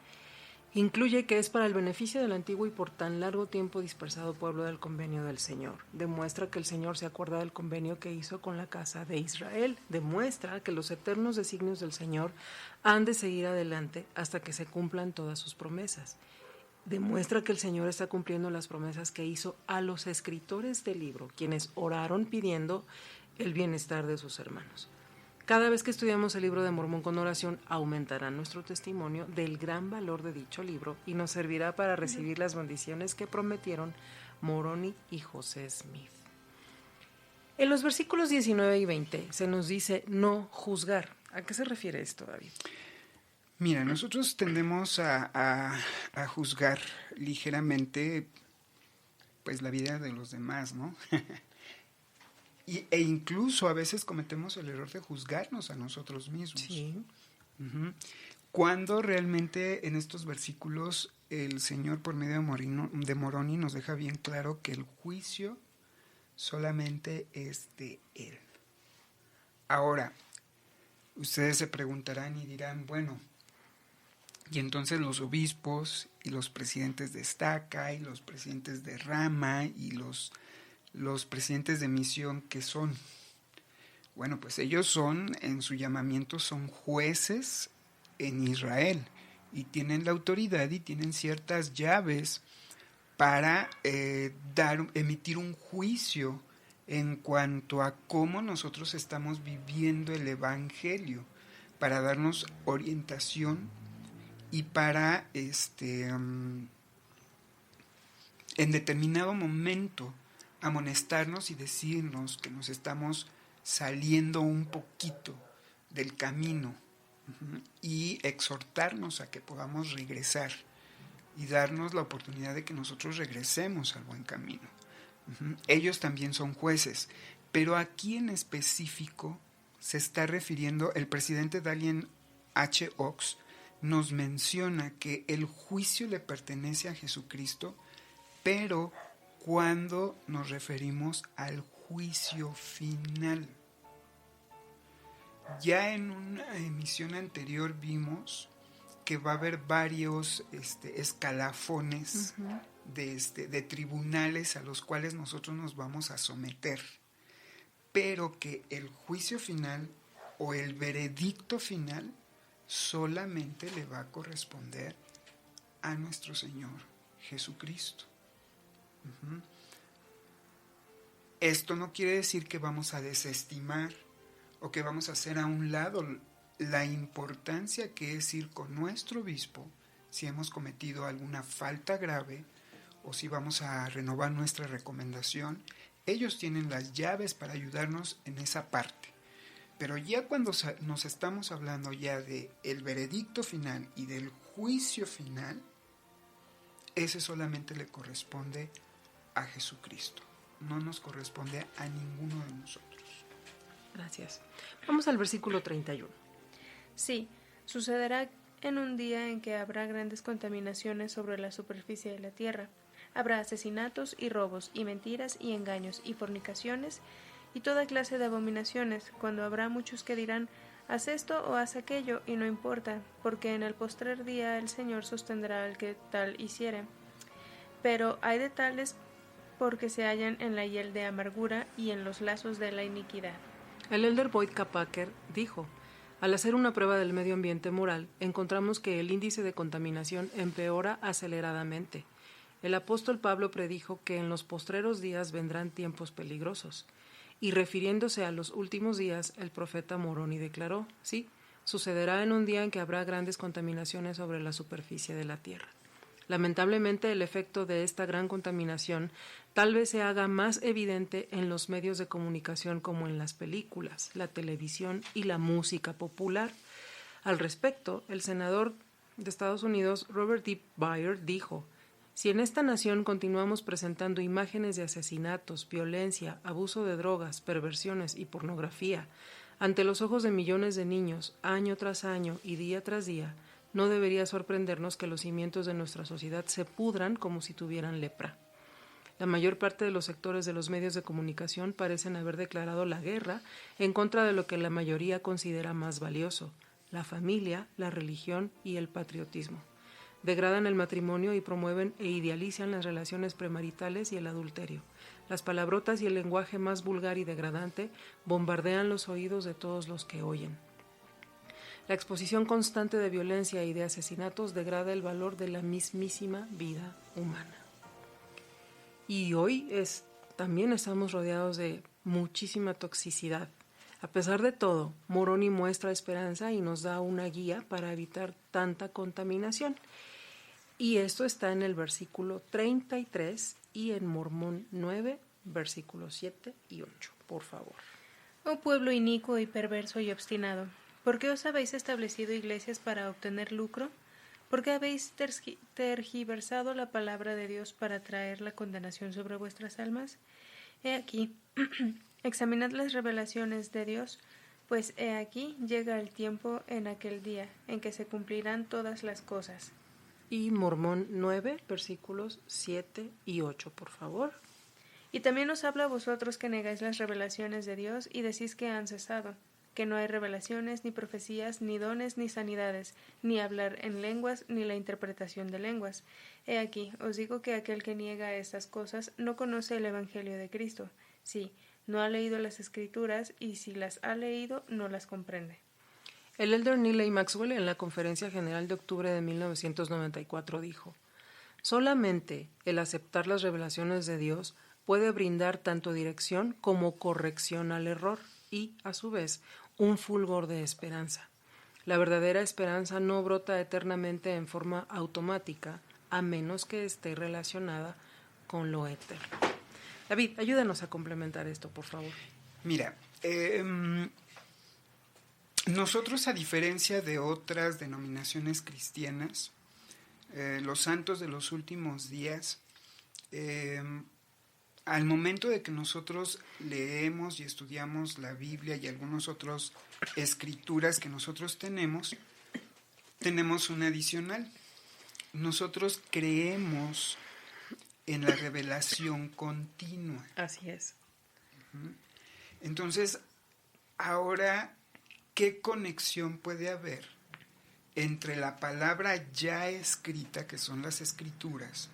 Incluye que es para el beneficio del antiguo y por tan largo tiempo dispersado pueblo del convenio del Señor. Demuestra que el Señor se acuerda del convenio que hizo con la casa de Israel. Demuestra que los eternos designios del Señor han de seguir adelante hasta que se cumplan todas sus promesas. Demuestra que el Señor está cumpliendo las promesas que hizo a los escritores del libro, quienes oraron pidiendo el bienestar de sus hermanos. Cada vez que estudiamos el libro de Mormón con oración, aumentará nuestro testimonio del gran valor de dicho libro y nos servirá para recibir las bendiciones que prometieron Moroni y José Smith. En los versículos 19 y 20 se nos dice no juzgar. ¿A qué se refiere esto, David? Mira, nosotros tendemos a juzgar ligeramente pues la vida de los demás, ¿no? E incluso a veces cometemos el error de juzgarnos a nosotros mismos. Sí. Uh-huh. Cuando realmente en estos versículos el Señor por medio de Moroni nos deja bien claro que el juicio solamente es de Él. Ahora, ustedes se preguntarán y dirán, bueno, y entonces los obispos y los presidentes de estaca y los presidentes de rama y los presidentes de misión, ¿qué son? Bueno, pues ellos son, en su llamamiento, son jueces en Israel y tienen la autoridad y tienen ciertas llaves para emitir un juicio en cuanto a cómo nosotros estamos viviendo el Evangelio, para darnos orientación y para, en determinado momento, amonestarnos y decirnos que nos estamos saliendo un poquito del camino, y exhortarnos a que podamos regresar y darnos la oportunidad de que nosotros regresemos al buen camino. Ellos también son jueces, pero aquí en específico se está refiriendo, el presidente Dalian H. Oaks nos menciona que el juicio le pertenece a Jesucristo, pero cuando nos referimos al juicio final. Ya en una emisión anterior vimos que va a haber varios escalafones de tribunales a los cuales nosotros nos vamos a someter, pero que el juicio final o el veredicto final solamente le va a corresponder a nuestro Señor Jesucristo. Esto no quiere decir que vamos a desestimar o que vamos a hacer a un lado la importancia que es ir con nuestro obispo si hemos cometido alguna falta grave o si vamos a renovar nuestra recomendación. Ellos tienen las llaves para ayudarnos en esa parte. Pero ya cuando nos estamos hablando ya de el veredicto final y del juicio final, ese solamente le corresponde a Jesucristo. No nos corresponde a ninguno de nosotros. Gracias. Vamos al versículo 31. Sí, sucederá en un día en que habrá grandes contaminaciones sobre la superficie de la tierra. Habrá asesinatos y robos y mentiras y engaños y fornicaciones y toda clase de abominaciones, cuando habrá muchos que dirán, haz esto o haz aquello, y no importa, porque en el postrer día el Señor sostendrá al que tal hiciere. Pero hay de tales porque se hallan en la hiel de amargura y en los lazos de la iniquidad. El elder Boyd K. Packer dijo, al hacer una prueba del medio ambiente moral, encontramos que el índice de contaminación empeora aceleradamente. El apóstol Pablo predijo que en los postreros días vendrán tiempos peligrosos. Y refiriéndose a los últimos días, el profeta Moroni declaró, sí, sucederá en un día en que habrá grandes contaminaciones sobre la superficie de la tierra. Lamentablemente, el efecto de esta gran contaminación tal vez se haga más evidente en los medios de comunicación como en las películas, la televisión y la música popular. Al respecto, el senador de Estados Unidos, Robert D. Byer, dijo, si en esta nación continuamos presentando imágenes de asesinatos, violencia, abuso de drogas, perversiones y pornografía ante los ojos de millones de niños, año tras año y día tras día, no debería sorprendernos que los cimientos de nuestra sociedad se pudran como si tuvieran lepra. La mayor parte de los sectores de los medios de comunicación parecen haber declarado la guerra en contra de lo que la mayoría considera más valioso, la familia, la religión y el patriotismo. Degradan el matrimonio y promueven e idealizan las relaciones premaritales y el adulterio. Las palabrotas y el lenguaje más vulgar y degradante bombardean los oídos de todos los que oyen. La exposición constante de violencia y de asesinatos degrada el valor de la mismísima vida humana. Y hoy también estamos rodeados de muchísima toxicidad. A pesar de todo, Moroni muestra esperanza y nos da una guía para evitar tanta contaminación. Y esto está en el versículo 33 y en Mormón 9, versículos 7 y 8. Por favor. Oh pueblo inicuo y perverso y obstinado, ¿por qué os habéis establecido iglesias para obtener lucro? ¿Por qué habéis tergiversado la palabra de Dios para traer la condenación sobre vuestras almas? He aquí, examinad las revelaciones de Dios, pues he aquí llega el tiempo en aquel día en que se cumplirán todas las cosas. Y Mormón 9, versículos 7 y 8, por favor. Y también os habla a vosotros que negáis las revelaciones de Dios y decís que han cesado, que no hay revelaciones, ni profecías, ni dones, ni sanidades, ni hablar en lenguas, ni la interpretación de lenguas. He aquí, os digo que aquel que niega estas cosas no conoce el Evangelio de Cristo. Sí, no ha leído las Escrituras, y si las ha leído, no las comprende. El elder Neal A. Maxwell en la Conferencia General de octubre de 1994 dijo: solamente el aceptar las revelaciones de Dios puede brindar tanto dirección como corrección al error y, a su vez, un fulgor de esperanza. La verdadera esperanza no brota eternamente en forma automática, a menos que esté relacionada con lo eterno. David, ayúdanos a complementar esto, por favor. Mira, nosotros, a diferencia de otras denominaciones cristianas, los santos de los últimos días, al momento de que nosotros leemos y estudiamos la Biblia y algunas otras escrituras que nosotros tenemos un adicional. Nosotros creemos en la revelación continua. Así es. Entonces, ahora, ¿qué conexión puede haber entre la palabra ya escrita, que son las escrituras,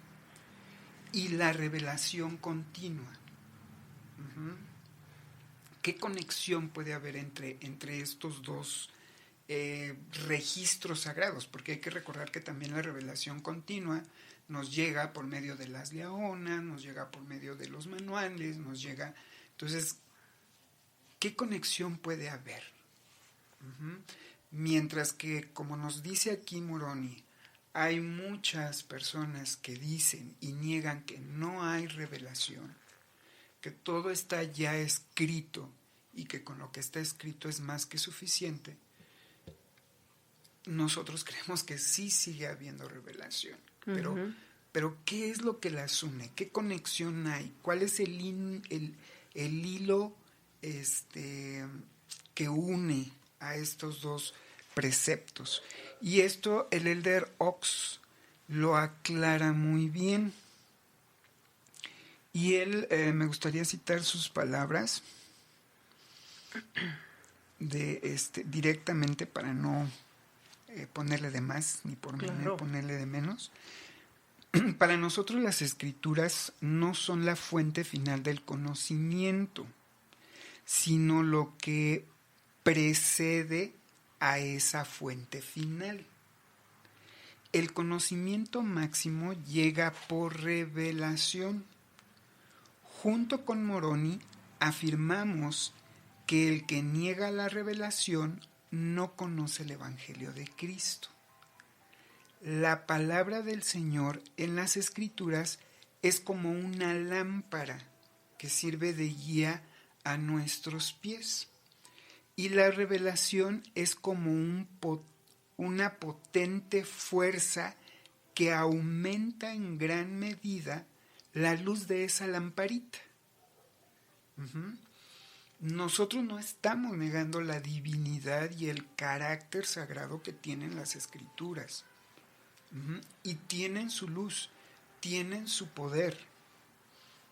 y la revelación continua? ¿Qué conexión puede haber entre estos dos registros sagrados? Porque hay que recordar que también la revelación continua nos llega por medio de las leonas, nos llega por medio de los manuales, nos llega... Entonces, ¿qué conexión puede haber? Mientras que, como nos dice aquí Moroni, hay muchas personas que dicen y niegan que no hay revelación, que todo está ya escrito y que con lo que está escrito es más que suficiente. Nosotros creemos que sí sigue habiendo revelación, pero ¿qué es lo que las une? ¿Qué conexión hay? ¿Cuál es el hilo que une a estos dos preceptos? Y esto el elder Ox lo aclara muy bien. Y él, me gustaría citar sus palabras directamente para no ponerle de más ni ponerle de menos. Para nosotros las escrituras no son la fuente final del conocimiento, sino lo que precede a esa fuente final. El conocimiento máximo llega por revelación. Junto con Moroni afirmamos que el que niega la revelación no conoce el Evangelio de Cristo. La palabra del Señor en las Escrituras es como una lámpara que sirve de guía a nuestros pies. Y la revelación es como una potente fuerza que aumenta en gran medida la luz de esa lamparita. Nosotros no estamos negando la divinidad y el carácter sagrado que tienen las Escrituras. Y tienen su luz, tienen su poder.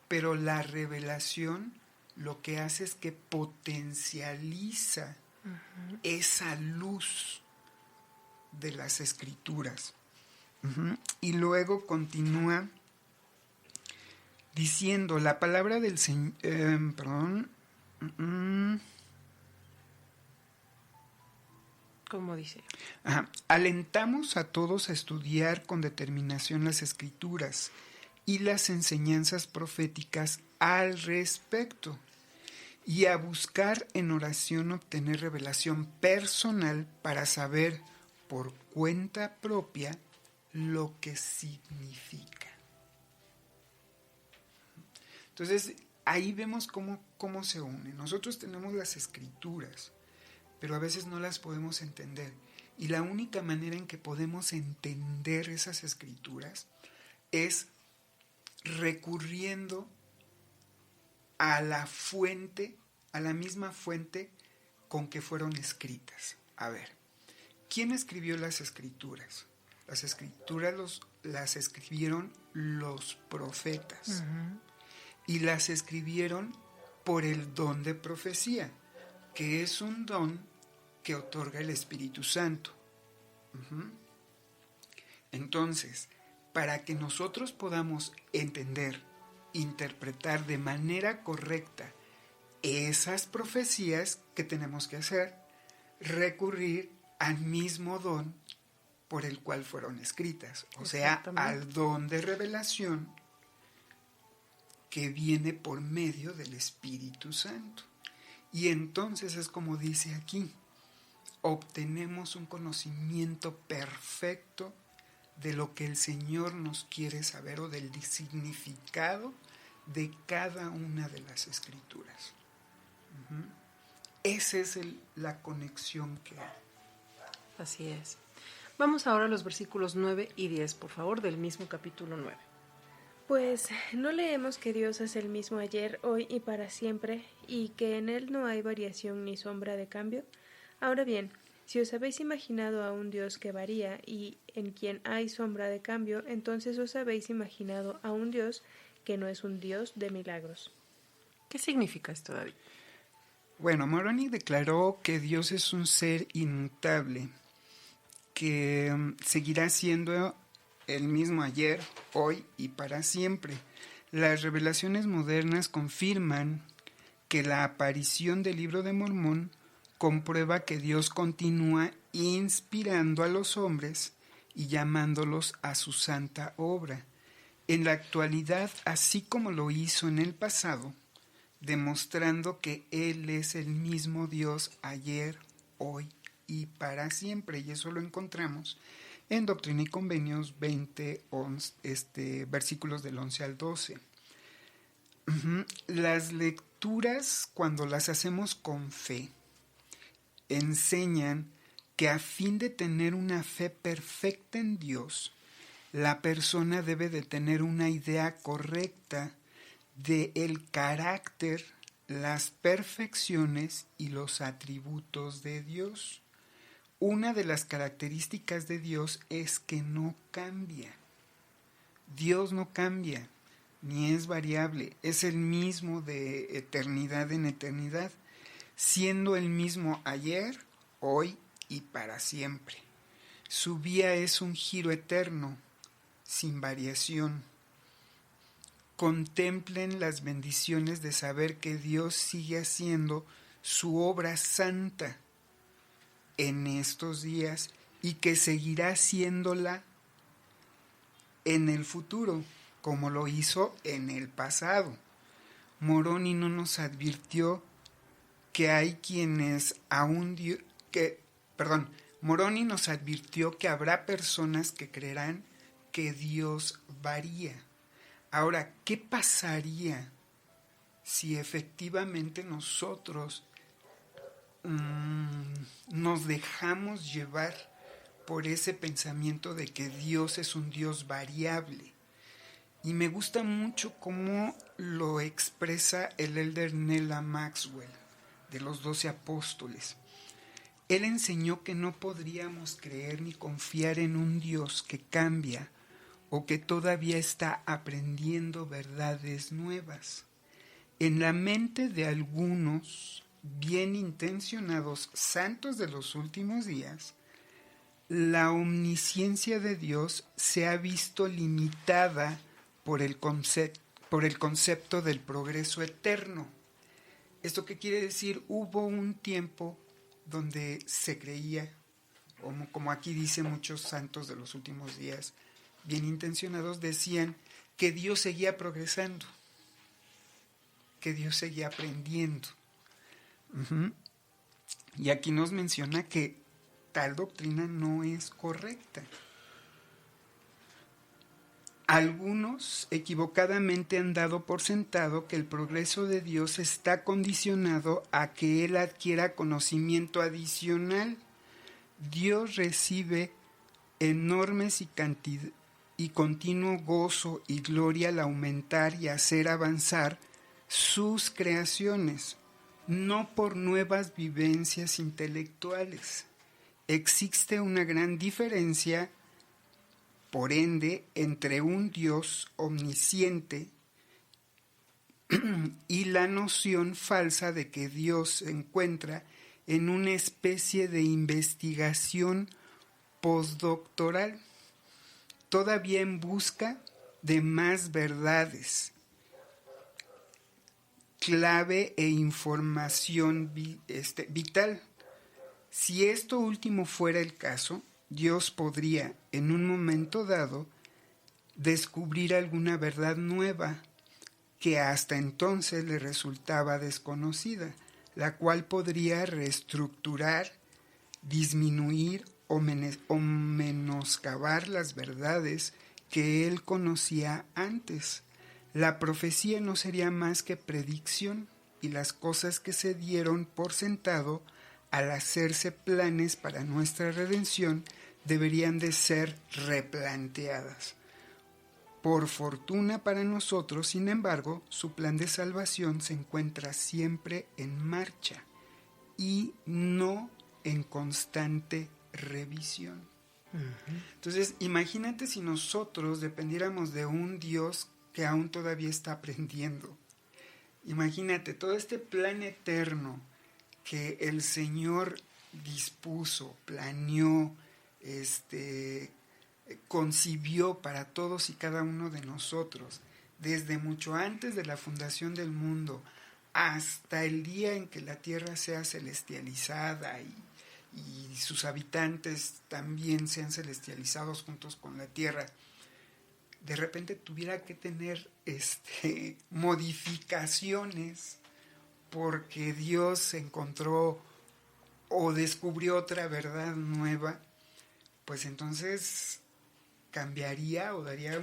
Pero la revelación lo que hace es que potencializa esa luz de las Escrituras. Y luego continúa diciendo, la palabra del Señor, ¿Cómo dice? Alentamos a todos a estudiar con determinación las Escrituras y las enseñanzas proféticas al respecto, y a buscar en oración obtener revelación personal para saber por cuenta propia lo que significa. Entonces, ahí vemos cómo se une. Nosotros tenemos las Escrituras, pero a veces no las podemos entender. Y la única manera en que podemos entender esas Escrituras es recurriendo a la fuente, a la misma fuente con que fueron escritas. A ver, ¿quién escribió las Escrituras? Las Escrituras las escribieron los profetas. Y las escribieron por el don de profecía, que es un don que otorga el Espíritu Santo. Entonces, para que nosotros podamos entender, interpretar de manera correcta esas profecías, que tenemos que hacer? Recurrir al mismo don por el cual fueron escritas, o sea, al don de revelación que viene por medio del Espíritu Santo. Y entonces es como dice aquí, obtenemos un conocimiento perfecto de lo que el Señor nos quiere saber o del significado de cada una de las Escrituras. Esa es la conexión que hay. Así es. Vamos ahora a los versículos 9 y 10, por favor, del mismo capítulo 9. Pues, ¿no leemos que Dios es el mismo ayer, hoy y para siempre, y que en Él no hay variación ni sombra de cambio? Ahora bien, si os habéis imaginado a un Dios que varía y en quien hay sombra de cambio, entonces os habéis imaginado a un Dios que no es un Dios de milagros. ¿Qué significa esto, David? Bueno, Moroni declaró que Dios es un ser inmutable, que seguirá siendo el mismo ayer, hoy y para siempre. Las revelaciones modernas confirman que la aparición del Libro de Mormón comprueba que Dios continúa inspirando a los hombres y llamándolos a su santa obra. En la actualidad, así como lo hizo en el pasado, demostrando que Él es el mismo Dios ayer, hoy y para siempre. Y eso lo encontramos en Doctrina y Convenios 20, versículos del 11 al 12. Las lecturas, cuando las hacemos con fe, enseñan que a fin de tener una fe perfecta en Dios, la persona debe de tener una idea correcta de el carácter, las perfecciones y los atributos de Dios. Una de las características de Dios es que no cambia. Dios no cambia, ni es variable, es el mismo de eternidad en eternidad, siendo el mismo ayer, hoy y para siempre. Su vía es un giro eterno, sin variación. Contemplen las bendiciones de saber que Dios sigue haciendo su obra santa en estos días y que seguirá haciéndola en el futuro, como lo hizo en el pasado. Moroni no nos advirtió que hay quienes Moroni nos advirtió que habrá personas que creerán que Dios varía. Ahora, ¿qué pasaría si efectivamente nosotros nos dejamos llevar por ese pensamiento de que Dios es un Dios variable? Y me gusta mucho cómo lo expresa el elder Nella Maxwell, de los 12 apóstoles. Él enseñó que no podríamos creer ni confiar en un Dios que cambia o que todavía está aprendiendo verdades nuevas. En la mente de algunos bien intencionados santos de los últimos días, la omnisciencia de Dios se ha visto limitada por el concepto del progreso eterno. ¿Esto qué quiere decir? Hubo un tiempo donde se creía, como aquí dicen muchos santos de los últimos días, bien intencionados, decían que Dios seguía progresando, que Dios seguía aprendiendo. Y aquí nos menciona que tal doctrina no es correcta. Algunos equivocadamente han dado por sentado que el progreso de Dios está condicionado a que Él adquiera conocimiento adicional. Dios recibe enormes y continuo gozo y gloria al aumentar y hacer avanzar sus creaciones, no por nuevas vivencias intelectuales. Existe una gran diferencia, por ende, entre un Dios omnisciente y la noción falsa de que Dios se encuentra en una especie de investigación postdoctoral, todavía en busca de más verdades, clave e información vital. Si esto último fuera el caso, Dios podría, en un momento dado, descubrir alguna verdad nueva que hasta entonces le resultaba desconocida, la cual podría reestructurar, disminuir o menoscabar las verdades que él conocía antes. La profecía no sería más que predicción, y las cosas que se dieron por sentado al hacerse planes para nuestra redención deberían de ser replanteadas. Por fortuna para nosotros, sin embargo, su plan de salvación se encuentra siempre en marcha y no en constante revisión. Entonces, imagínate si nosotros dependiéramos de un Dios que aún todavía está aprendiendo. Imagínate todo este plan eterno que el Señor dispuso, planeó, concibió para todos y cada uno de nosotros, desde mucho antes de la fundación del mundo hasta el día en que la tierra sea celestializada y sus habitantes también sean celestializados juntos con la tierra, de repente tuviera que tener modificaciones porque Dios encontró o descubrió otra verdad nueva, pues entonces cambiaría o daría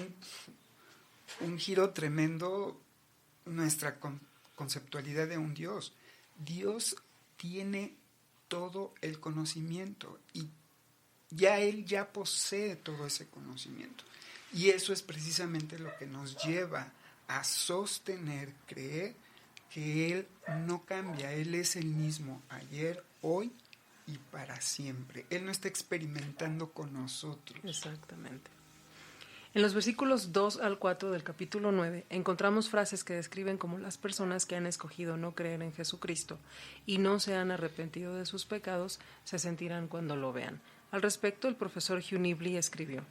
un giro tremendo nuestra conceptualidad de un Dios. Dios tiene todo el conocimiento y Él ya posee todo ese conocimiento. Y eso es precisamente lo que nos lleva a sostener, creer que Él no cambia. Él es el mismo ayer, hoy y para siempre. Él no está experimentando con nosotros. Exactamente. En los versículos 2 al 4 del capítulo 9 encontramos frases que describen cómo las personas que han escogido no creer en Jesucristo y no se han arrepentido de sus pecados se sentirán cuando lo vean. Al respecto, el profesor Hugh Nibley escribió: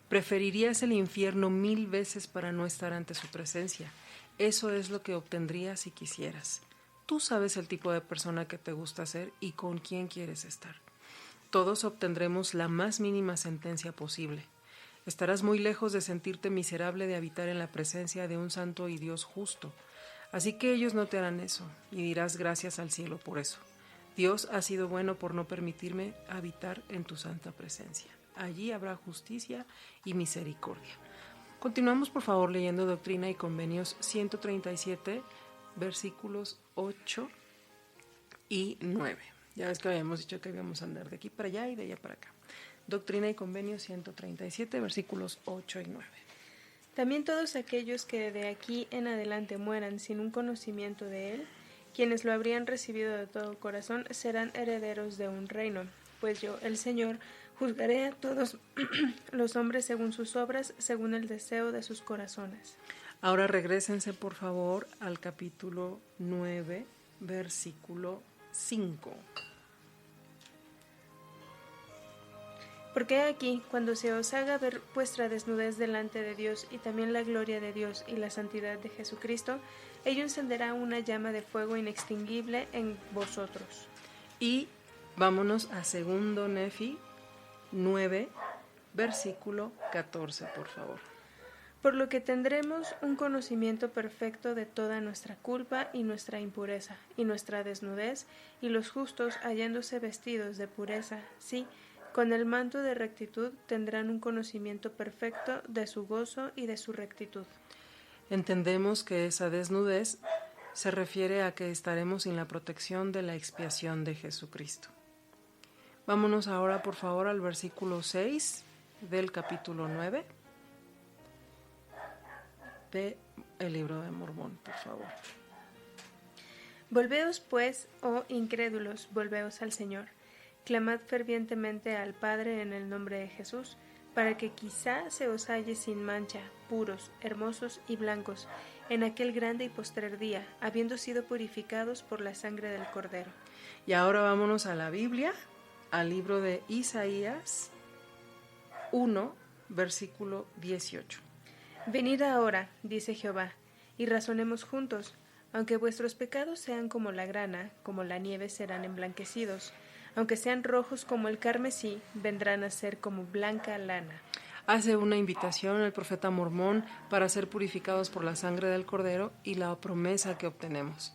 preferirías el infierno 1000 veces para no estar ante su presencia. Eso es lo que obtendrías si quisieras. Tú sabes el tipo de persona que te gusta ser y con quién quieres estar. Todos obtendremos la más mínima sentencia posible. Estarás muy lejos de sentirte miserable de habitar en la presencia de un santo y Dios justo. Así que ellos no te harán eso, y dirás gracias al cielo por eso. Dios ha sido bueno por no permitirme habitar en tu santa presencia. Allí habrá justicia y misericordia. Continuamos, por favor, leyendo Doctrina y Convenios 137, versículos 8 y 9. Ya ves que habíamos dicho que íbamos a andar de aquí para allá y de allá para acá. Doctrina y Convenios 137, versículos 8 y 9. También todos aquellos que de aquí en adelante mueran sin un conocimiento de Él, quienes lo habrían recibido de todo corazón, serán herederos de un reino, pues yo, el Señor, juzgaré a todos los hombres según sus obras, según el deseo de sus corazones. Ahora regrésense, por favor, al capítulo 9, versículo 5. Porque aquí, cuando se os haga ver vuestra desnudez delante de Dios y también la gloria de Dios y la santidad de Jesucristo, ello encenderá una llama de fuego inextinguible en vosotros. Y vámonos a 2 Nefi 9, versículo 14, por favor. Por lo que tendremos un conocimiento perfecto de toda nuestra culpa y nuestra impureza, y nuestra desnudez, y los justos, hallándose vestidos de pureza, sí, con el manto de rectitud tendrán un conocimiento perfecto de su gozo y de su rectitud. Entendemos que esa desnudez se refiere a que estaremos sin la protección de la expiación de Jesucristo. Vámonos ahora, por favor, al versículo 6 del capítulo 9 de el libro de Mormón, por favor. Volveos pues, oh incrédulos, volveos al Señor. Clamad fervientemente al Padre en el nombre de Jesús, para que quizá se os halle sin mancha, puros, hermosos y blancos, en aquel grande y postrer día, habiendo sido purificados por la sangre del Cordero. Y ahora vámonos a la Biblia, al libro de Isaías 1, versículo 18. Venid ahora, dice Jehová, y razonemos juntos. Aunque vuestros pecados sean como la grana, como la nieve serán emblanquecidos. Aunque sean rojos como el carmesí, vendrán a ser como blanca lana. Hace una invitación el profeta Mormón para ser purificados por la sangre del Cordero y la promesa que obtenemos.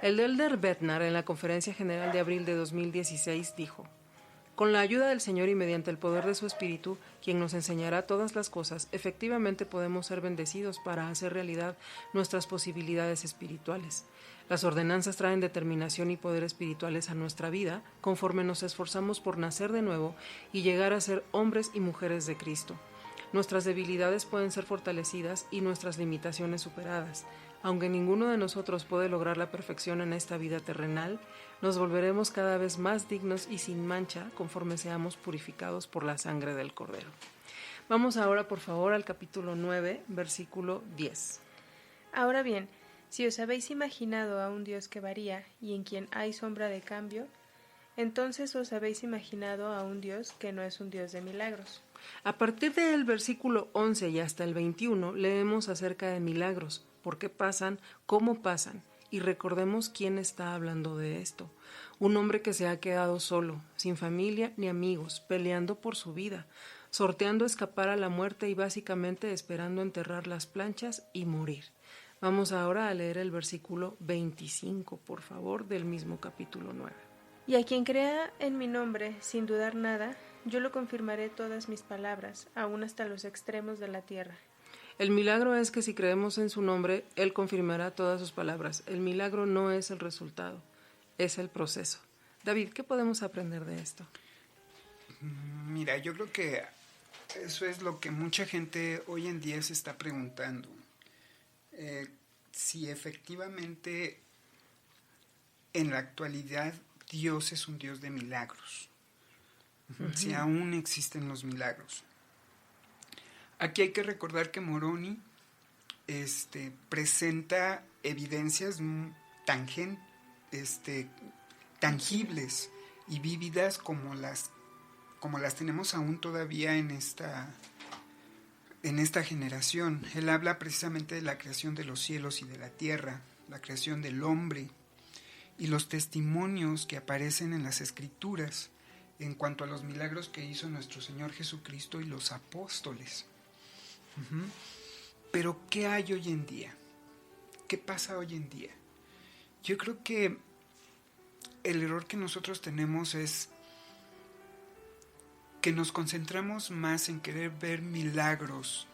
El elder Bednar, en la Conferencia General de abril de 2016, dijo: con la ayuda del Señor y mediante el poder de su Espíritu, quien nos enseñará todas las cosas, efectivamente podemos ser bendecidos para hacer realidad nuestras posibilidades espirituales. Las ordenanzas traen determinación y poder espirituales a nuestra vida, conforme nos esforzamos por nacer de nuevo y llegar a ser hombres y mujeres de Cristo. Nuestras debilidades pueden ser fortalecidas y nuestras limitaciones superadas. Aunque ninguno de nosotros puede lograr la perfección en esta vida terrenal, nos volveremos cada vez más dignos y sin mancha conforme seamos purificados por la sangre del Cordero. Vamos ahora, por favor, al capítulo 9, versículo 10. Ahora bien, si os habéis imaginado a un Dios que varía y en quien hay sombra de cambio, entonces os habéis imaginado a un Dios que no es un Dios de milagros. A partir del versículo 11 y hasta el 21 leemos acerca de milagros, por qué pasan, cómo pasan, y recordemos quién está hablando de esto. Un hombre que se ha quedado solo, sin familia ni amigos, peleando por su vida, sorteando escapar a la muerte y básicamente esperando enterrar las planchas y morir. Vamos ahora a leer el versículo 25, por favor, del mismo capítulo 9. Y a quien crea en mi nombre, sin dudar nada, yo lo confirmaré todas mis palabras, aún hasta los extremos de la tierra. El milagro es que si creemos en su nombre, Él confirmará todas sus palabras. El milagro no es el resultado, es el proceso. David, ¿qué podemos aprender de esto? Mira, yo creo que eso es lo que mucha gente hoy en día se está preguntando. Si efectivamente en la actualidad Dios es un Dios de milagros. Si aún existen los milagros. Aquí hay que recordar que Moroni presenta evidencias tangibles y vívidas como las tenemos aún todavía en esta generación. Él habla precisamente de la creación de los cielos y de la tierra, la creación del hombre y los testimonios que aparecen en las Escrituras en cuanto a los milagros que hizo nuestro Señor Jesucristo y los apóstoles. Pero ¿qué hay hoy en día? ¿Qué pasa hoy en día? Yo creo que el error que nosotros tenemos es que nos concentramos más en querer ver milagros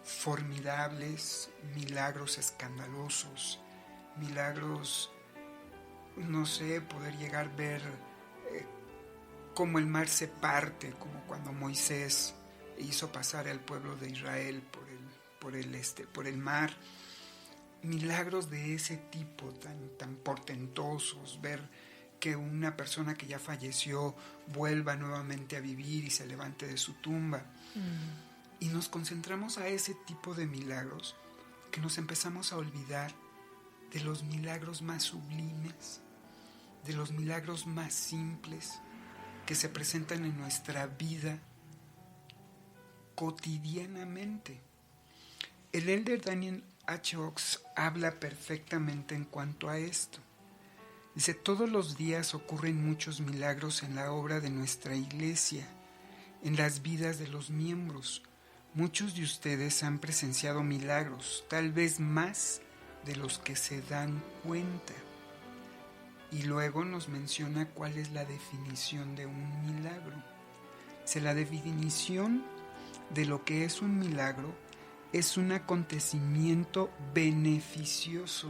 formidables, milagros escandalosos, milagros, no sé, poder llegar a ver cómo el mar se parte, como cuando Moisés hizo pasar al pueblo de Israel por el mar. Milagros de ese tipo tan portentosos, ver que una persona que ya falleció vuelva nuevamente a vivir y se levante de su tumba. Y nos concentramos a ese tipo de milagros que nos empezamos a olvidar de los milagros más sublimes, de los milagros más simples que se presentan en nuestra vida cotidianamente. El elder Daniel H. Oaks habla perfectamente en cuanto a esto. Dice, todos los días ocurren muchos milagros en la obra de nuestra iglesia, en las vidas de los miembros. Muchos de ustedes han presenciado milagros, tal vez más de los que se dan cuenta. Y luego nos menciona cuál es la definición de un milagro. La definición de lo que es un milagro es un acontecimiento beneficioso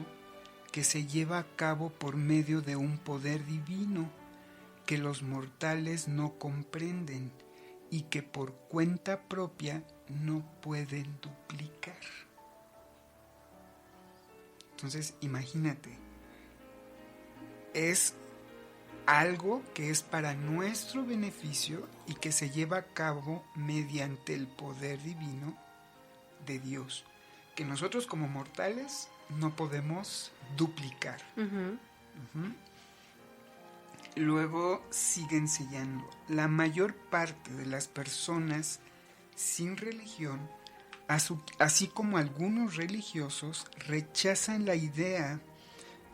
que se lleva a cabo por medio de un poder divino que los mortales no comprenden y que por cuenta propia no pueden duplicar. Entonces, imagínate, es algo que es para nuestro beneficio y que se lleva a cabo mediante el poder divino de Dios, que nosotros como mortales no podemos duplicar. Luego sigue enseñando, la mayor parte de las personas sin religión, así como algunos religiosos, rechazan la idea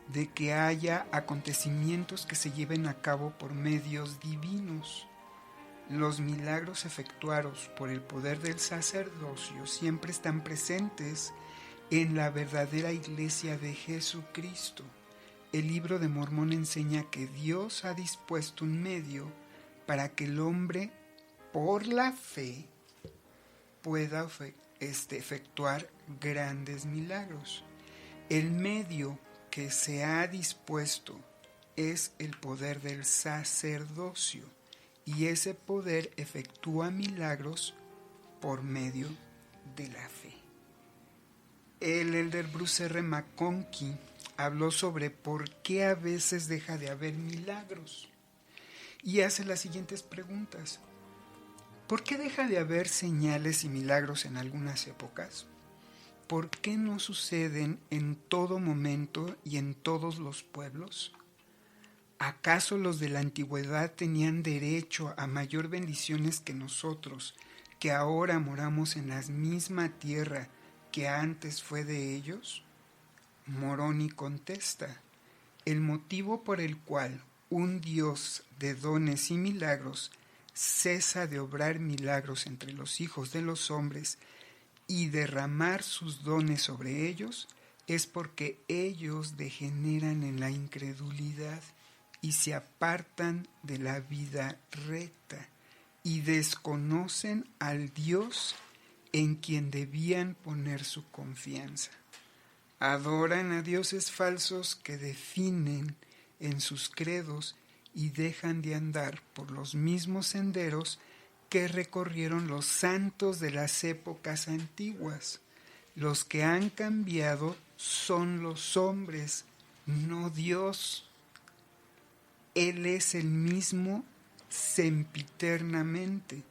de que haya acontecimientos que se lleven a cabo por medios divinos. Los milagros efectuados por el poder del sacerdocio siempre están presentes en la verdadera iglesia de Jesucristo. El libro de Mormón enseña que Dios ha dispuesto un medio para que el hombre, por la fe, pueda efectuar grandes milagros. El medio que se ha dispuesto es el poder del sacerdocio, y ese poder efectúa milagros por medio de la fe. El elder Bruce R. McConkie habló sobre por qué a veces deja de haber milagros y hace las siguientes preguntas. ¿Por qué deja de haber señales y milagros en algunas épocas? ¿Por qué no suceden en todo momento y en todos los pueblos? ¿Acaso los de la antigüedad tenían derecho a mayor bendiciones que nosotros, que ahora moramos en la misma tierra que antes fue de ellos? Moroni contesta, el motivo por el cual un Dios de dones y milagros cesa de obrar milagros entre los hijos de los hombres y derramar sus dones sobre ellos es porque ellos degeneran en la incredulidad y se apartan de la vida recta y desconocen al Dios en quien debían poner su confianza. Adoran a dioses falsos que definen en sus credos y dejan de andar por los mismos senderos que recorrieron los santos de las épocas antiguas. Los que han cambiado son los hombres, no Dios. Él es el mismo sempiternamente.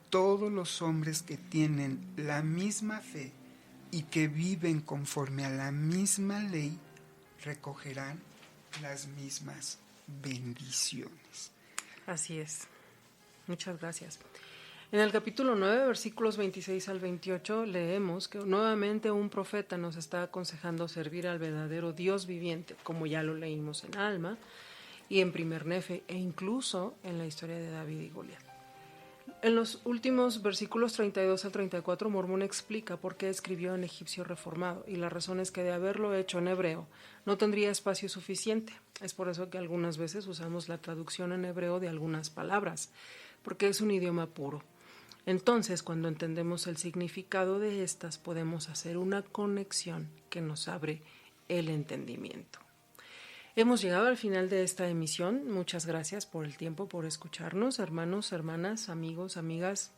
Todos los hombres que tienen la misma fe y que viven conforme a la misma ley recogerán las mismas bendiciones. Así es. Muchas gracias. En el capítulo 9, versículos 26 al 28, leemos que nuevamente un profeta nos está aconsejando servir al verdadero Dios viviente, como ya lo leímos en Alma y en Primer Nefe, e incluso en la historia de David y Goliat. En los últimos versículos 32 al 34, Mormón explica por qué escribió en egipcio reformado, y la razón es que de haberlo hecho en hebreo no tendría espacio suficiente. Es por eso que algunas veces usamos la traducción en hebreo de algunas palabras, porque es un idioma puro. Entonces, cuando entendemos el significado de estas, podemos hacer una conexión que nos abre el entendimiento. Hemos llegado al final de esta emisión. Muchas gracias por el tiempo, por escucharnos, hermanos, hermanas, amigos, amigas.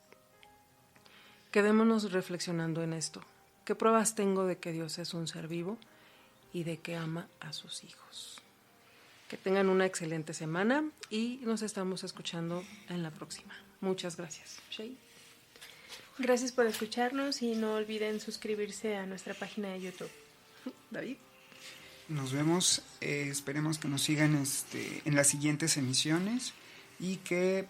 Quedémonos reflexionando en esto. ¿Qué pruebas tengo de que Dios es un ser vivo y de que ama a sus hijos? Que tengan una excelente semana y nos estamos escuchando en la próxima. Muchas gracias. Shay. Gracias por escucharnos y no olviden suscribirse a nuestra página de YouTube. David. Nos vemos, esperemos que nos sigan en las siguientes emisiones y que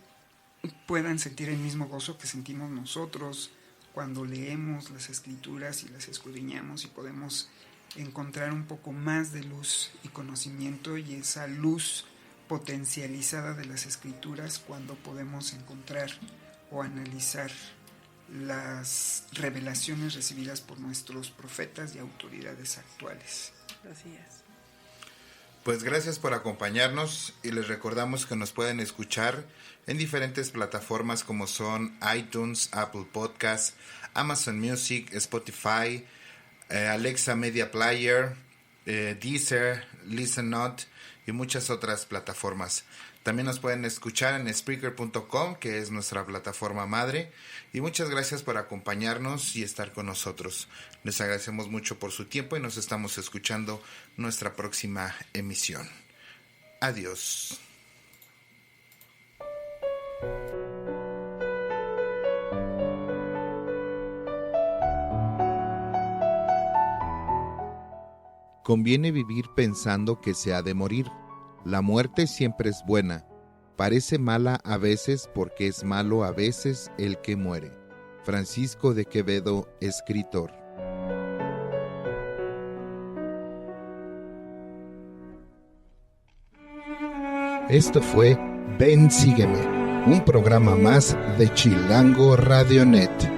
puedan sentir el mismo gozo que sentimos nosotros cuando leemos las Escrituras y las escudriñamos y podemos encontrar un poco más de luz y conocimiento, y esa luz potencializada de las Escrituras cuando podemos encontrar o analizar las revelaciones recibidas por nuestros profetas y autoridades actuales. Así es. Pues gracias por acompañarnos y les recordamos que nos pueden escuchar en diferentes plataformas como son iTunes, Apple Podcasts, Amazon Music, Spotify, Alexa Media Player, Deezer, Listen Not y muchas otras plataformas. También nos pueden escuchar en Spreaker.com, que es nuestra plataforma madre. Y muchas gracias por acompañarnos y estar con nosotros. Les agradecemos mucho por su tiempo y nos estamos escuchando nuestra próxima emisión. Adiós. Conviene vivir pensando que se ha de morir. La muerte siempre es buena. Parece mala a veces porque es malo a veces el que muere. Francisco de Quevedo, escritor. Esto fue Ven Sígueme, un programa más de Chilango Radionet.